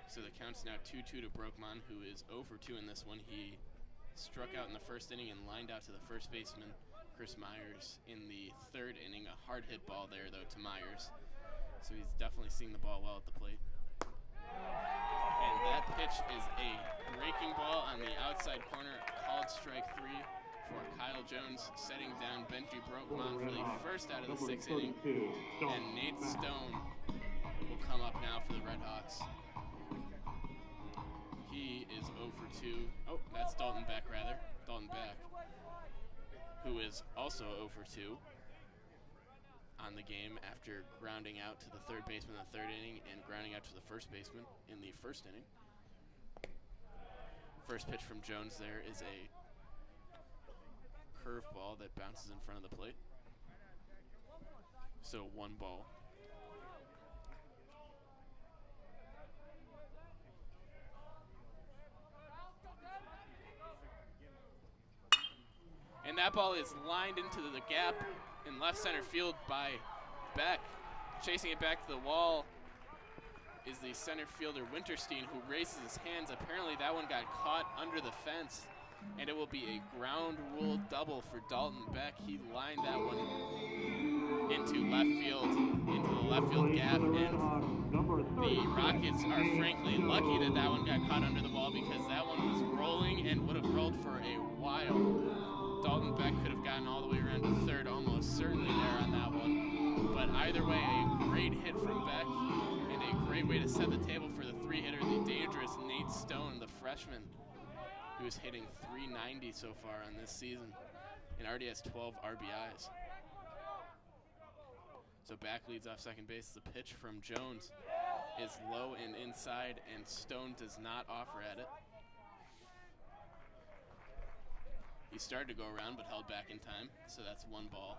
So the count's now 2-2 to Brokman, who is 0 for 2 in this one. He struck out in the first inning and lined out to the first baseman, Chris Myers, in the third inning. A hard hit ball there, though, to Myers. So he's definitely seeing the ball well at the plate. And that pitch is a breaking ball on the outside corner, called strike 3 for Kyle Jones, setting down Benji Brokman for the first out of the 6th inning. And Nate Stone will come up now for the RedHawks. He is 0 for 2. Oh, that's Dalton Beck, rather. Dalton Beck, who is also 0 for 2 on the game after grounding out to the third baseman in the third inning and grounding out to the first baseman in the first inning. First pitch from Jones there is a curveball that bounces in front of the plate. So 1 ball. And that ball is lined into the gap in left center field by Beck. Chasing it back to the wall is the center fielder Winterstein, who raises his hands. Apparently that one got caught under the fence, and it will be a ground rule double for Dalton Beck. He lined that one into the left field gap, and the Rockets are frankly lucky that that one got caught under the wall, because that one was rolling and would have rolled for a while. Dalton Beck could have gotten all the way around to third, almost certainly there on that one. But either way, a great hit from Beck and a great way to set the table for the 3-hitter, the dangerous Nate Stone, the freshman, who is hitting .390 so far on this season and already has 12 RBIs. So Beck leads off second base. The pitch from Jones is low and inside, and Stone does not offer at it. He started to go around but held back in time, so that's 1 ball.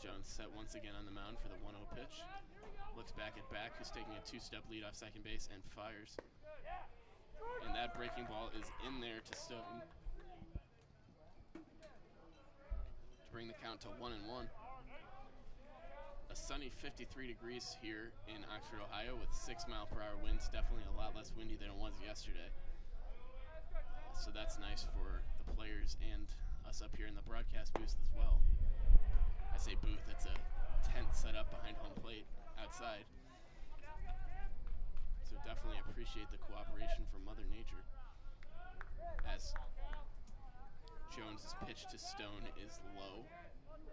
Jones set once again on the mound for the 1-0 pitch. Looks back at Beck, who's taking a 2-step lead off second base, and fires. And that breaking ball is in there to Stone to bring the count to 1-1. A sunny 53 degrees here in Oxford, Ohio, with 6-mile-per-hour winds. Definitely a lot less windy than it was yesterday. So that's nice for the players and us up here in the broadcast booth as well. I say booth, it's a tent set up behind home plate outside. So definitely appreciate the cooperation from Mother Nature. As Jones's pitch to Stone is low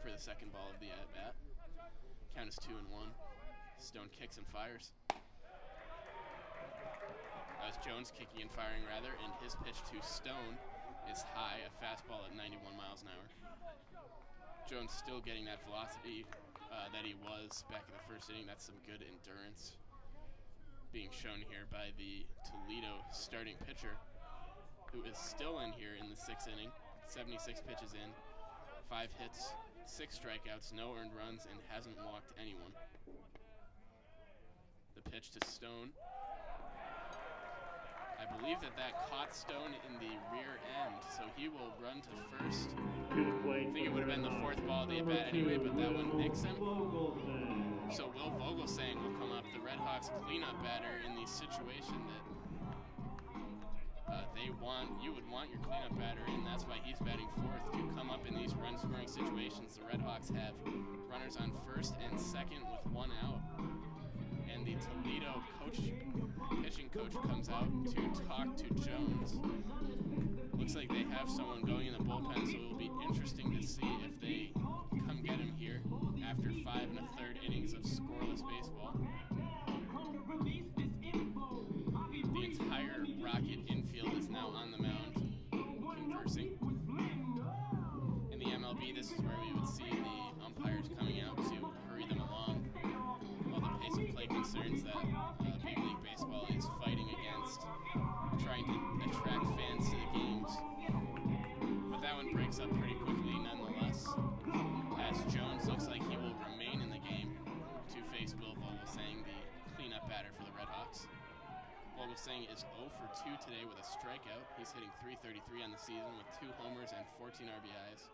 for the second ball of the at-bat. Count is 2-1. Stone kicks and fires. That was Jones kicking and firing, rather, and his pitch to Stone is high, a fastball at 91 miles an hour. Jones still getting that velocity that he was back in the first inning. That's some good endurance being shown here by the Toledo starting pitcher, who is still in here in the 6th inning. 76 pitches in, 5 hits, 6 strikeouts, no earned runs, and hasn't walked anyone. The pitch to Stone. I believe that caught Stone in the rear end, so he will run to first. I think it would have been the 4th ball of the at-bat anyway, but that one nicks him. So Will Vogelsang will come up, the RedHawks cleanup batter, in the situation that you would want your cleanup batter in. That's why he's batting 4th, to come up in these run-scoring situations. The RedHawks have runners on first and second with 1 out. And the Toledo pitching coach comes out to talk to Jones. Looks like they have someone going in the bullpen, so it will be interesting to see if they come get him here after 5 1/3 innings of scoreless baseball. The entire Rocket infield is now on the mound conversing. In the MLB, this is where we would see the umpires coming out to hurry them along. All the pace of play concerns that Big League Baseball is fighting against, trying to attract fans to the games. But that one breaks up pretty quickly nonetheless, as Jones looks like he Vogelsang is 0 for 2 today with a strikeout. He's hitting .333 on the season with 2 homers and 14 RBIs.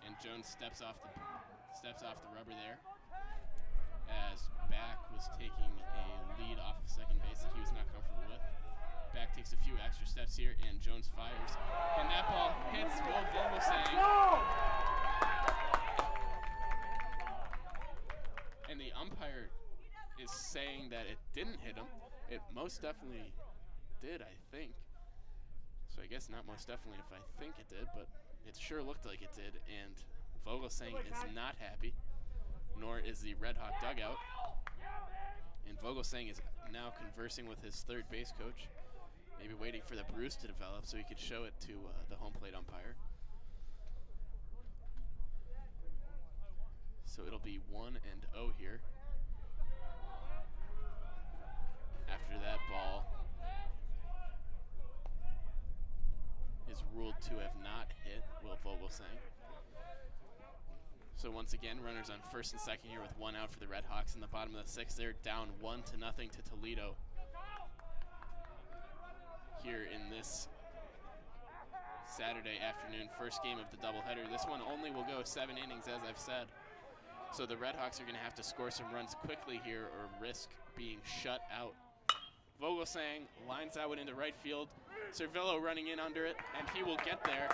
And Jones steps off the rubber there, as Back was taking a lead off of second base that he was not comfortable with. Back takes a few extra steps here, and Jones fires. And that ball hits Will Vogelsang. And the umpire is saying that it didn't hit him. It most definitely did, I think. So I guess not most definitely if I think it did, but it sure looked like it did. And Vogelsang is not happy, nor is the Red Hawk dugout. And Vogelsang is now conversing with his third base coach, maybe waiting for the bruise to develop so he could show it to the home plate umpire. So it'll be 1-0 here. After that ball is ruled to have not hit Will Vogelsang. So once again, runners on first and second here with 1 out for the Red Hawks in the bottom of the 6th. They're down 1-0 to Toledo here in this Saturday afternoon first game of the doubleheader. This one only will go 7 innings, as I've said. So the Red Hawks are going to have to score some runs quickly here or risk being shut out. Vogelsang lines that one into right field. Servillo running in under it, and he will get there.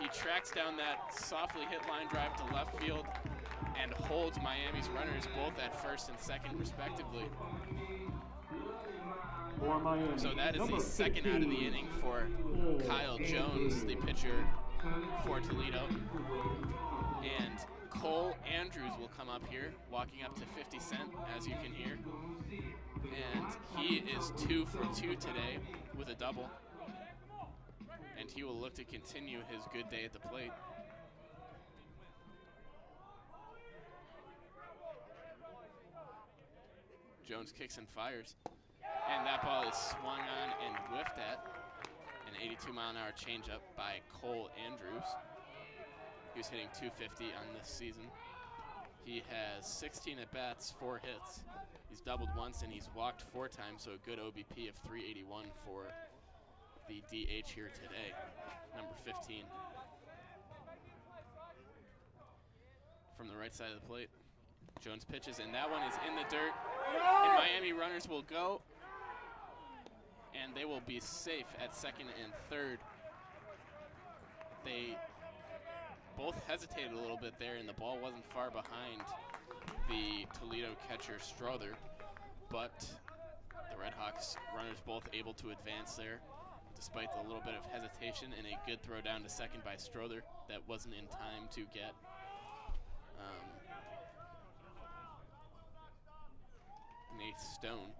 He tracks down that softly hit line drive to left field and holds Miami's runners both at first and second respectively. So that is the second out of the inning for Kyle Jones, the pitcher for Toledo. And Cole Andrews will come up here, walking up to 50 Cent, as you can hear. And he is 2 for 2 today with a double. And he will look to continue his good day at the plate. Jones kicks and fires. And that ball is swung on and whiffed at. An 82-mile-an-hour changeup by Cole Andrews. He was hitting .250 on this season. He has 16 at-bats, 4 hits. He's doubled once and he's walked 4 times, so a good OBP of .381 for the DH here today, number 15. From the right side of the plate, Jones pitches, and that one is in the dirt. And Miami runners will go, and they will be safe at second and third. They both hesitated a little bit there, and the ball wasn't far behind the Toledo catcher Strother, but the Red Hawks runners both able to advance there despite the little bit of hesitation, and a good throw down to second by Strother that wasn't in time to get Nate Stone.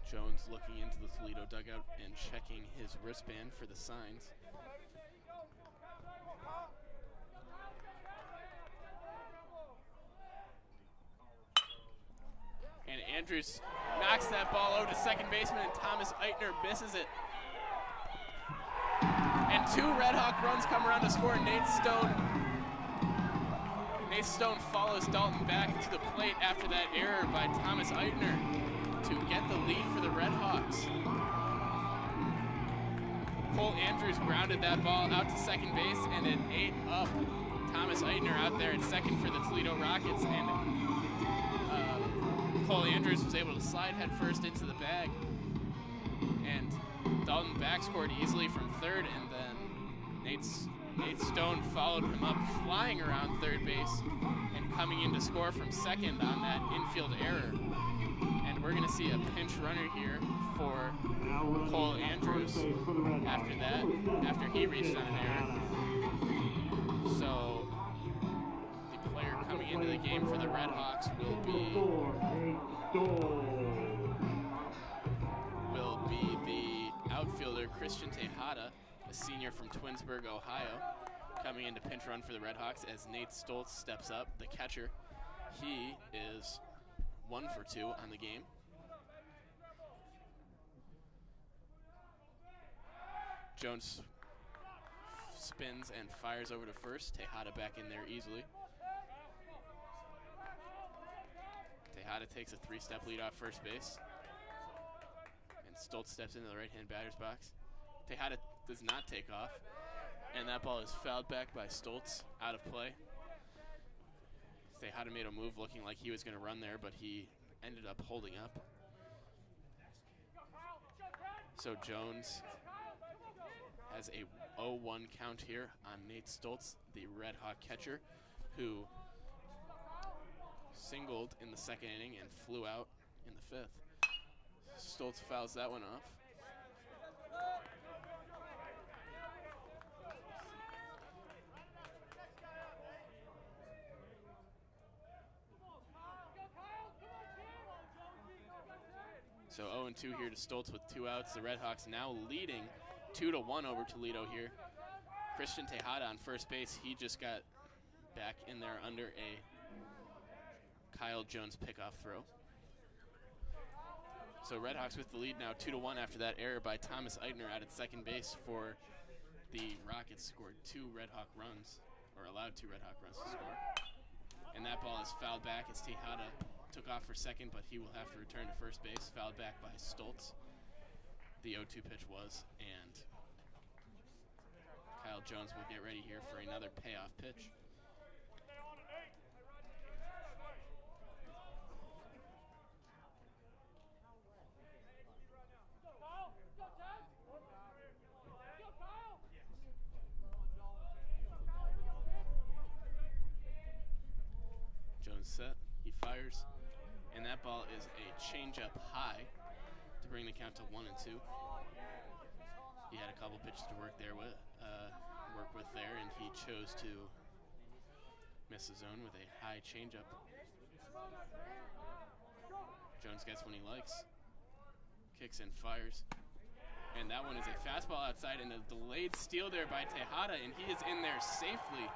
Jones looking into the Toledo dugout and checking his wristband for the signs. And Andrews knocks that ball over to second baseman, and Thomas Eitner misses it. And 2 Red Hawk runs come around to score. Nate Stone follows Dalton back to the plate after that error by Thomas Eitner to get the lead for the Red Hawks. Cole Andrews grounded that ball out to second base, and it ate up Thomas Eitner out there at second for the Toledo Rockets, and Cole Andrews was able to slide head first into the bag, and Dalton back scored easily from third, and then Nate Stone followed him up, flying around third base and coming in to score from second on that infield error. And we're going to see a pinch runner here for Cole Andrews after he reached on an error. So the player coming into the game for the Red Hawks will be the outfielder Christian Tejada, a senior from Twinsburg, Ohio, coming in to pinch run for the Red Hawks as Nate Stoltz steps up, the catcher. He is 1 for 2 on the game. Jones spins and fires over to first. Tejada back in there easily. Tejada takes a 3-step lead off first base. And Stoltz steps into the right-hand batter's box. Tejada does not take off. And that ball is fouled back by Stoltz, out of play. Tejada made a move looking like he was going to run there, but he ended up holding up. So Jones has a 0-1 count here on Nate Stoltz, the Red Hawk catcher, who singled in the second inning and flew out in the fifth. Stoltz fouls that one off. So 0-2 here to Stoltz with 2 outs. The Red Hawks now leading 2-1 over Toledo here. Christian Tejada on first base. He just got back in there under a Kyle Jones pickoff throw. So Red Hawks with the lead now 2-1 after that error by Thomas Eitner out at second base for the Rockets. Scored 2 Red Hawk runs, or allowed 2 Red Hawk runs to score. And that ball is fouled back as Tejada took off for second, but he will have to return to first base. Fouled back by Stoltz. The 0-2 pitch was, and Kyle Jones will get ready here for another payoff pitch. Jones set, he fires, and that ball is a changeup high to bring the count to 1-2. He had a couple pitches to work with there, and he chose to miss the zone with a high changeup. Jones gets one he likes, kicks and fires, and that one is a fastball outside and a delayed steal there by Tejada, and he is in there safely.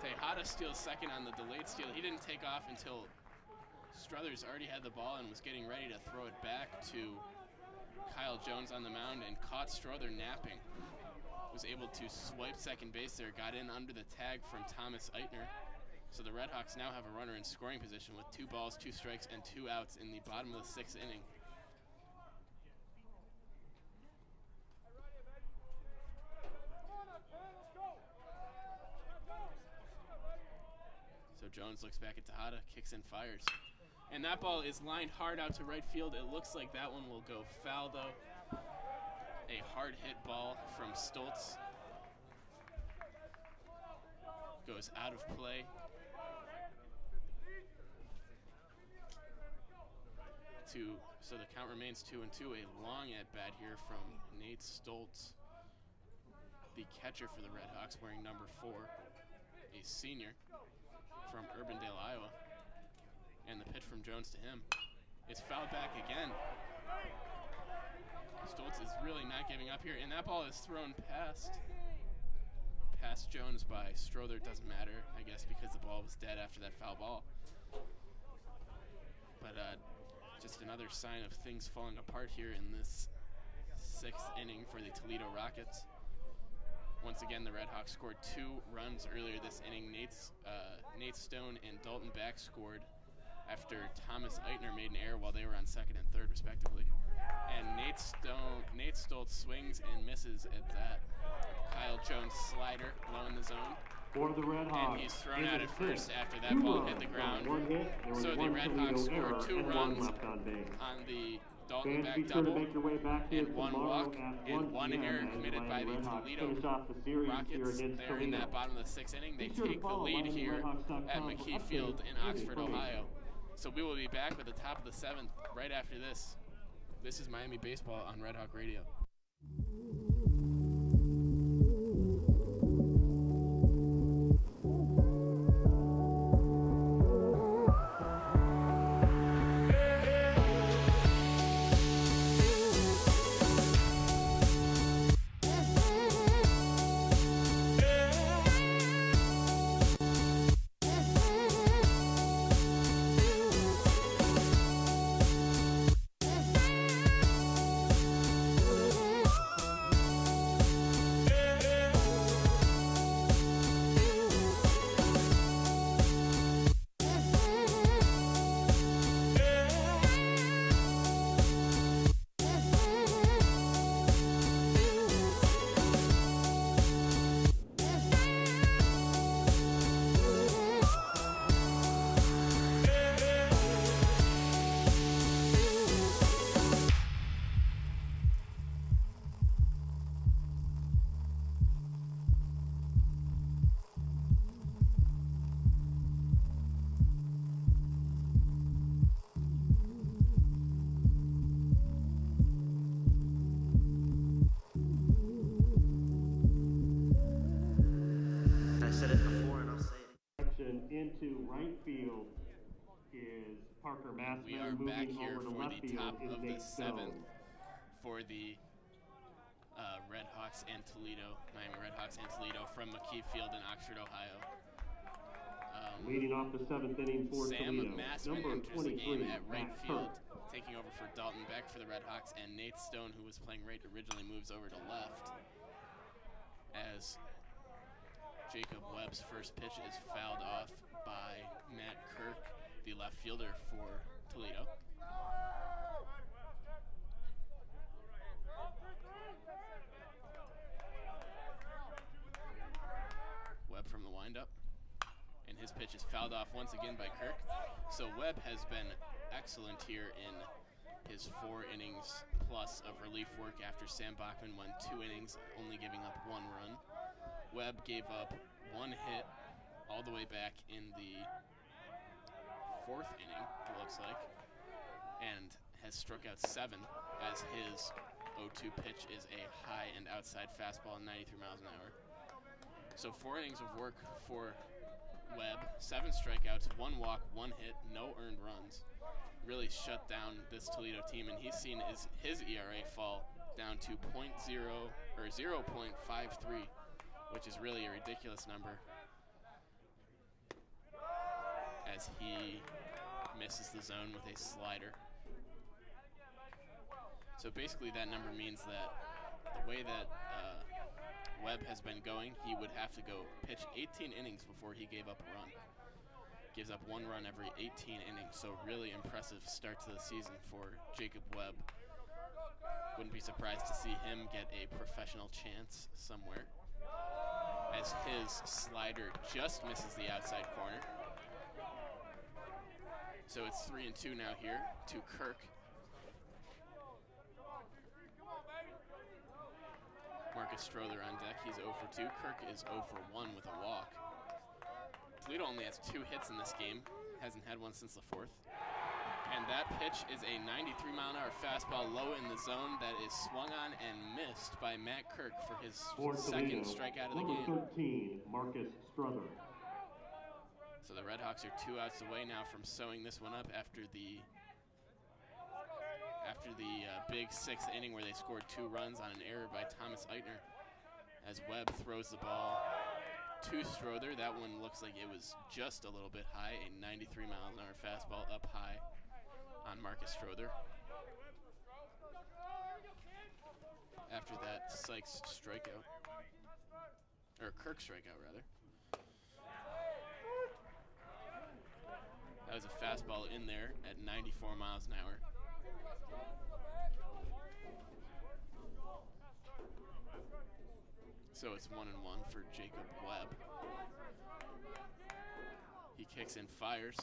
Tejada steals second on the delayed steal. He didn't take off until Struthers already had the ball and was getting ready to throw it back to Kyle Jones on the mound, and caught Strother napping. Was able to swipe second base there, got in under the tag from Thomas Eitner. So the Red Hawks now have a runner in scoring position with 2 balls, 2 strikes, and 2 outs in the bottom of the 6th inning. So Jones looks back at Tejada, kicks and fires. And that ball is lined hard out to right field. It looks like that one will go foul, though. A hard hit ball from Stoltz goes out of play. So the count remains 2-2. A long at bat here from Nate Stoltz, the catcher for the Red Hawks, wearing number 4, a senior from Urbandale, Iowa. And the pitch from Jones to him is fouled back again. Stoltz is really not giving up here, and that ball is thrown past Jones by Strother. Doesn't matter, I guess, because the ball was dead after that foul ball. But just another sign of things falling apart here in this 6th inning for the Toledo Rockets. Once again, the Red Hawks scored 2 runs earlier this inning. Nate Stone and Dalton Back scored after Thomas Eitner made an error while they were on second and third, respectively. And Nate Stoltz swings and misses at that Kyle Jones slider low in the zone. For the Red Hawks, and he's thrown out at first after that ball hit the ground. So the Red Hawks scored 2 runs on the Dalton Back double, and 1 walk, and 1 error committed by the Toledo Rockets there in that bottom of the 6th inning. They take the lead here at McKie Field in Oxford, Ohio. So we will be back with the top of the 7th right after this. This is Miami Baseball on Red Hawk Radio. said it before and I'll say it. Direction into right field is Parker Massman. We are back here over to for left the field top is of the Nate seventh Stone. for the RedHawks and Toledo, Miami RedHawks and Toledo from McKie Field in Oxford, Ohio. Leading off the seventh inning for Sam Toledo, Massman number enters the 23, game at right Matt field, Kirk. taking over for Dalton Beck for the RedHawks, and Nate Stone, who was playing right originally, moves over to left as Jacob Webb's first pitch is fouled off by Matt Kirk, the left fielder for Toledo. Webb from the windup, and his pitch is fouled off once again by Kirk. So Webb has been excellent here in his 4 innings plus of relief work after Sam Bachman went 2 innings, only giving up 1 run. Webb gave up 1 hit all the way back in the 4th inning, it looks like, and has struck out 7 as his 0-2 pitch is a high and outside fastball, 93 miles an hour. So 4 innings of work for Webb, 7 strikeouts, 1 walk, 1 hit, no earned runs. Really shut down this Toledo team, and he's seen his ERA fall down to 0.53, which is really a ridiculous number, as he misses the zone with a slider. So basically that number means that the way that Webb has been going, he would have to go pitch 18 innings before he gave up a run. Gives up 1 run every 18 innings, so really impressive start to the season for Jacob Webb. Wouldn't be surprised to see him get a professional chance somewhere, as his slider just misses the outside corner. So it's 3-2 now here to Kirk. Marcus Strother on deck. He's 0 for 2. Kirk is 0 for 1 with a walk. Toledo only has 2 hits in this game. Hasn't had one since the 4th. And that pitch is a 93-mile-an-hour fastball low in the zone that is swung on and missed by Matt Kirk for his second strikeout of the game. Number 13, Marcus Strother. So the RedHawks are 2 outs away now from sewing this one up after the big 6th inning where they scored 2 runs on an error by Thomas Eitner, as Webb throws the ball to Strother. That one looks like it was just a little bit high, a 93-mile-an-hour fastball up high on Marcus Strother. After that Sykes strikeout, or Kirk strikeout rather. That was a fastball in there at 94 miles an hour. So it's 1-1 for Jacob Webb. He kicks and fires,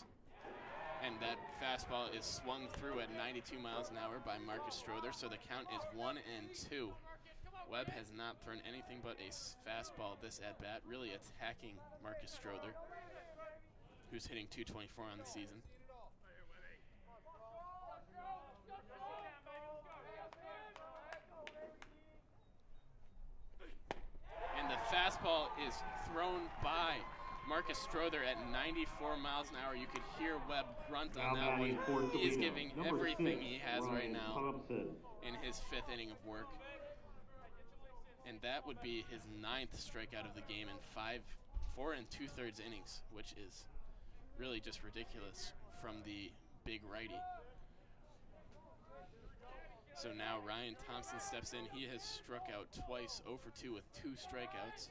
and that fastball is swung through at 92 miles an hour by Marcus Strother, so the count is 1-2. Webb has not thrown anything but a fastball this at-bat, really attacking Marcus Strother, who's hitting .224 on the season. And the fastball is thrown by Marcus Strother at 94 miles an hour. You could hear Webb grunt on that one. He is giving everything he has right now in his 5th inning of work. And that would be his 9th strikeout of the game in 4 2/3 innings, which is really just ridiculous from the big righty. So now Ryan Thompson steps in. He has struck out twice, 0 for 2 with 2 strikeouts.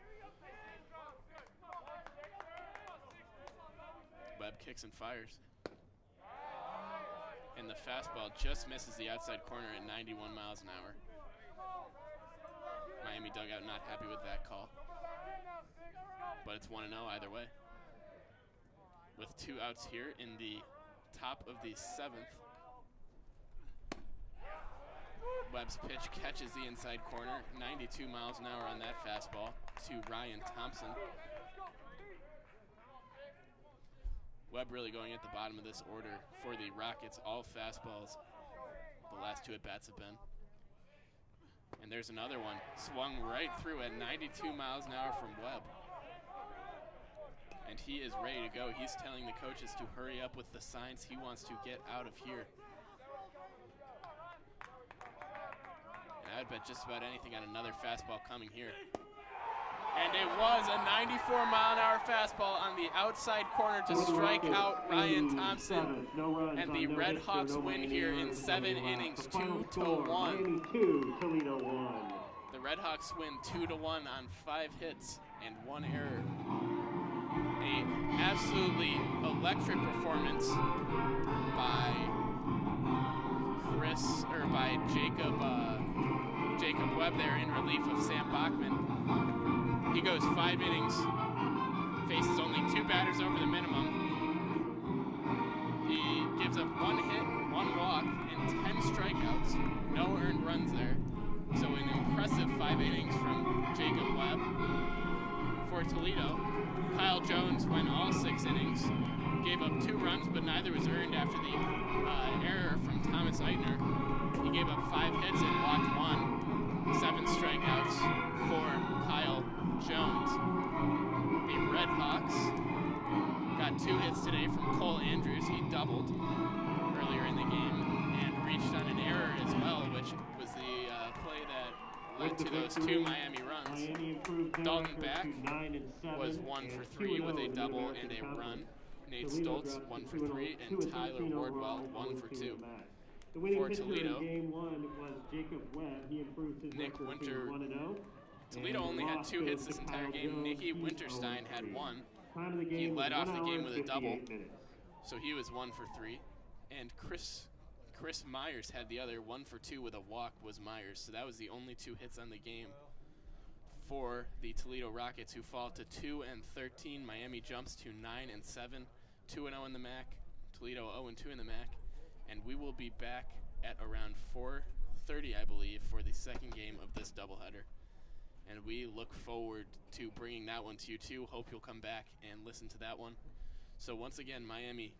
Webb kicks and fires. And the fastball just misses the outside corner at 91 miles an hour. Miami dugout not happy with that call. But it's 1-0 either way. With 2 outs here in the top of the 7th. Webb's pitch catches the inside corner, 92 miles an hour on that fastball to Ryan Thompson. Webb really going at the bottom of this order for the Rockets. All fastballs the last 2 at-bats have been. And there's another one swung right through at 92 miles an hour from Webb. And he is ready to go. He's telling the coaches to hurry up with the signs. He wants to get out of here. And I would bet just about anything on another fastball coming here. And it was a 94-mile-an-hour fastball on the outside corner to strike out Ryan Thompson. And the RedHawks win here in 7 innings, 2-1. Miami 2, Toledo 1. The RedHawks win 2-1 on 5 hits and 1 error. A absolutely electric performance by Jacob Webb there in relief of Sam Bachman. He goes 5 innings, faces only 2 batters over the minimum. He gives up 1 hit, 1 walk, and 10 strikeouts. No earned runs there. So an impressive 5 innings from Jacob Webb. For Toledo, Kyle Jones went all 6 innings, gave up 2 runs, but neither was earned after the error from Thomas Eitner. He gave up 5 hits and walked 1, 7 strikeouts for Kyle Jones. The RedHawks got 2 hits today from Cole Andrews. He doubled earlier in the game and reached on an error as well, which was the play that led to those 2 Miami runs. Dalton Back was 1 for 3 with a double and a run. Nate Stoltz 1 for 3, and Tyler Wardwell 1 for 2. For Toledo, Nick Winter. Toledo only had 2 hits this entire game. Nicky Winterstein had 1. He led off the game with a double, so he was 1 for 3. And Chris Myers had the other 1 for 2 with a walk was Myers. So that was the only 2 hits on the game for the Toledo Rockets, who fall to 2-13. Miami jumps to 9-7, 2-0 in the MAC. Toledo 0-2 in the MAC. And we will be back at around 4:30, I believe, for the second game of this doubleheader. And we look forward to bringing that one to you too. Hope you'll come back and listen to that one. So once again, Miami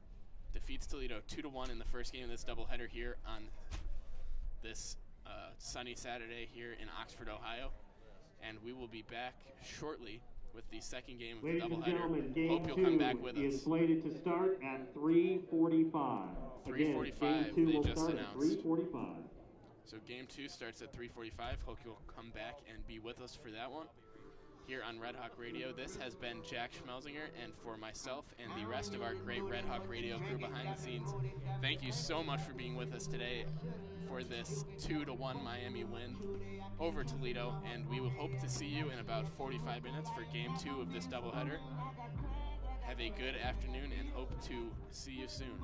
defeats Toledo 2-1 in the first game of this doubleheader here on this sunny Saturday here in Oxford, Ohio. And we will be back shortly with the second game of the doubleheader. Hope you'll come back with us. Is slated to start at 3:45. 3:45, they just announced. 3:45. So game 2 starts at 3:45. Hope you'll come back and be with us for that one. Here on Red Hawk Radio, this has been Jack Schmelzinger, and for myself and the rest of our great Red Hawk Radio crew behind the scenes, thank you so much for being with us today for this 2-1 Miami win over Toledo, and we will hope to see you in about 45 minutes for game 2 of this doubleheader. Have a good afternoon and hope to see you soon.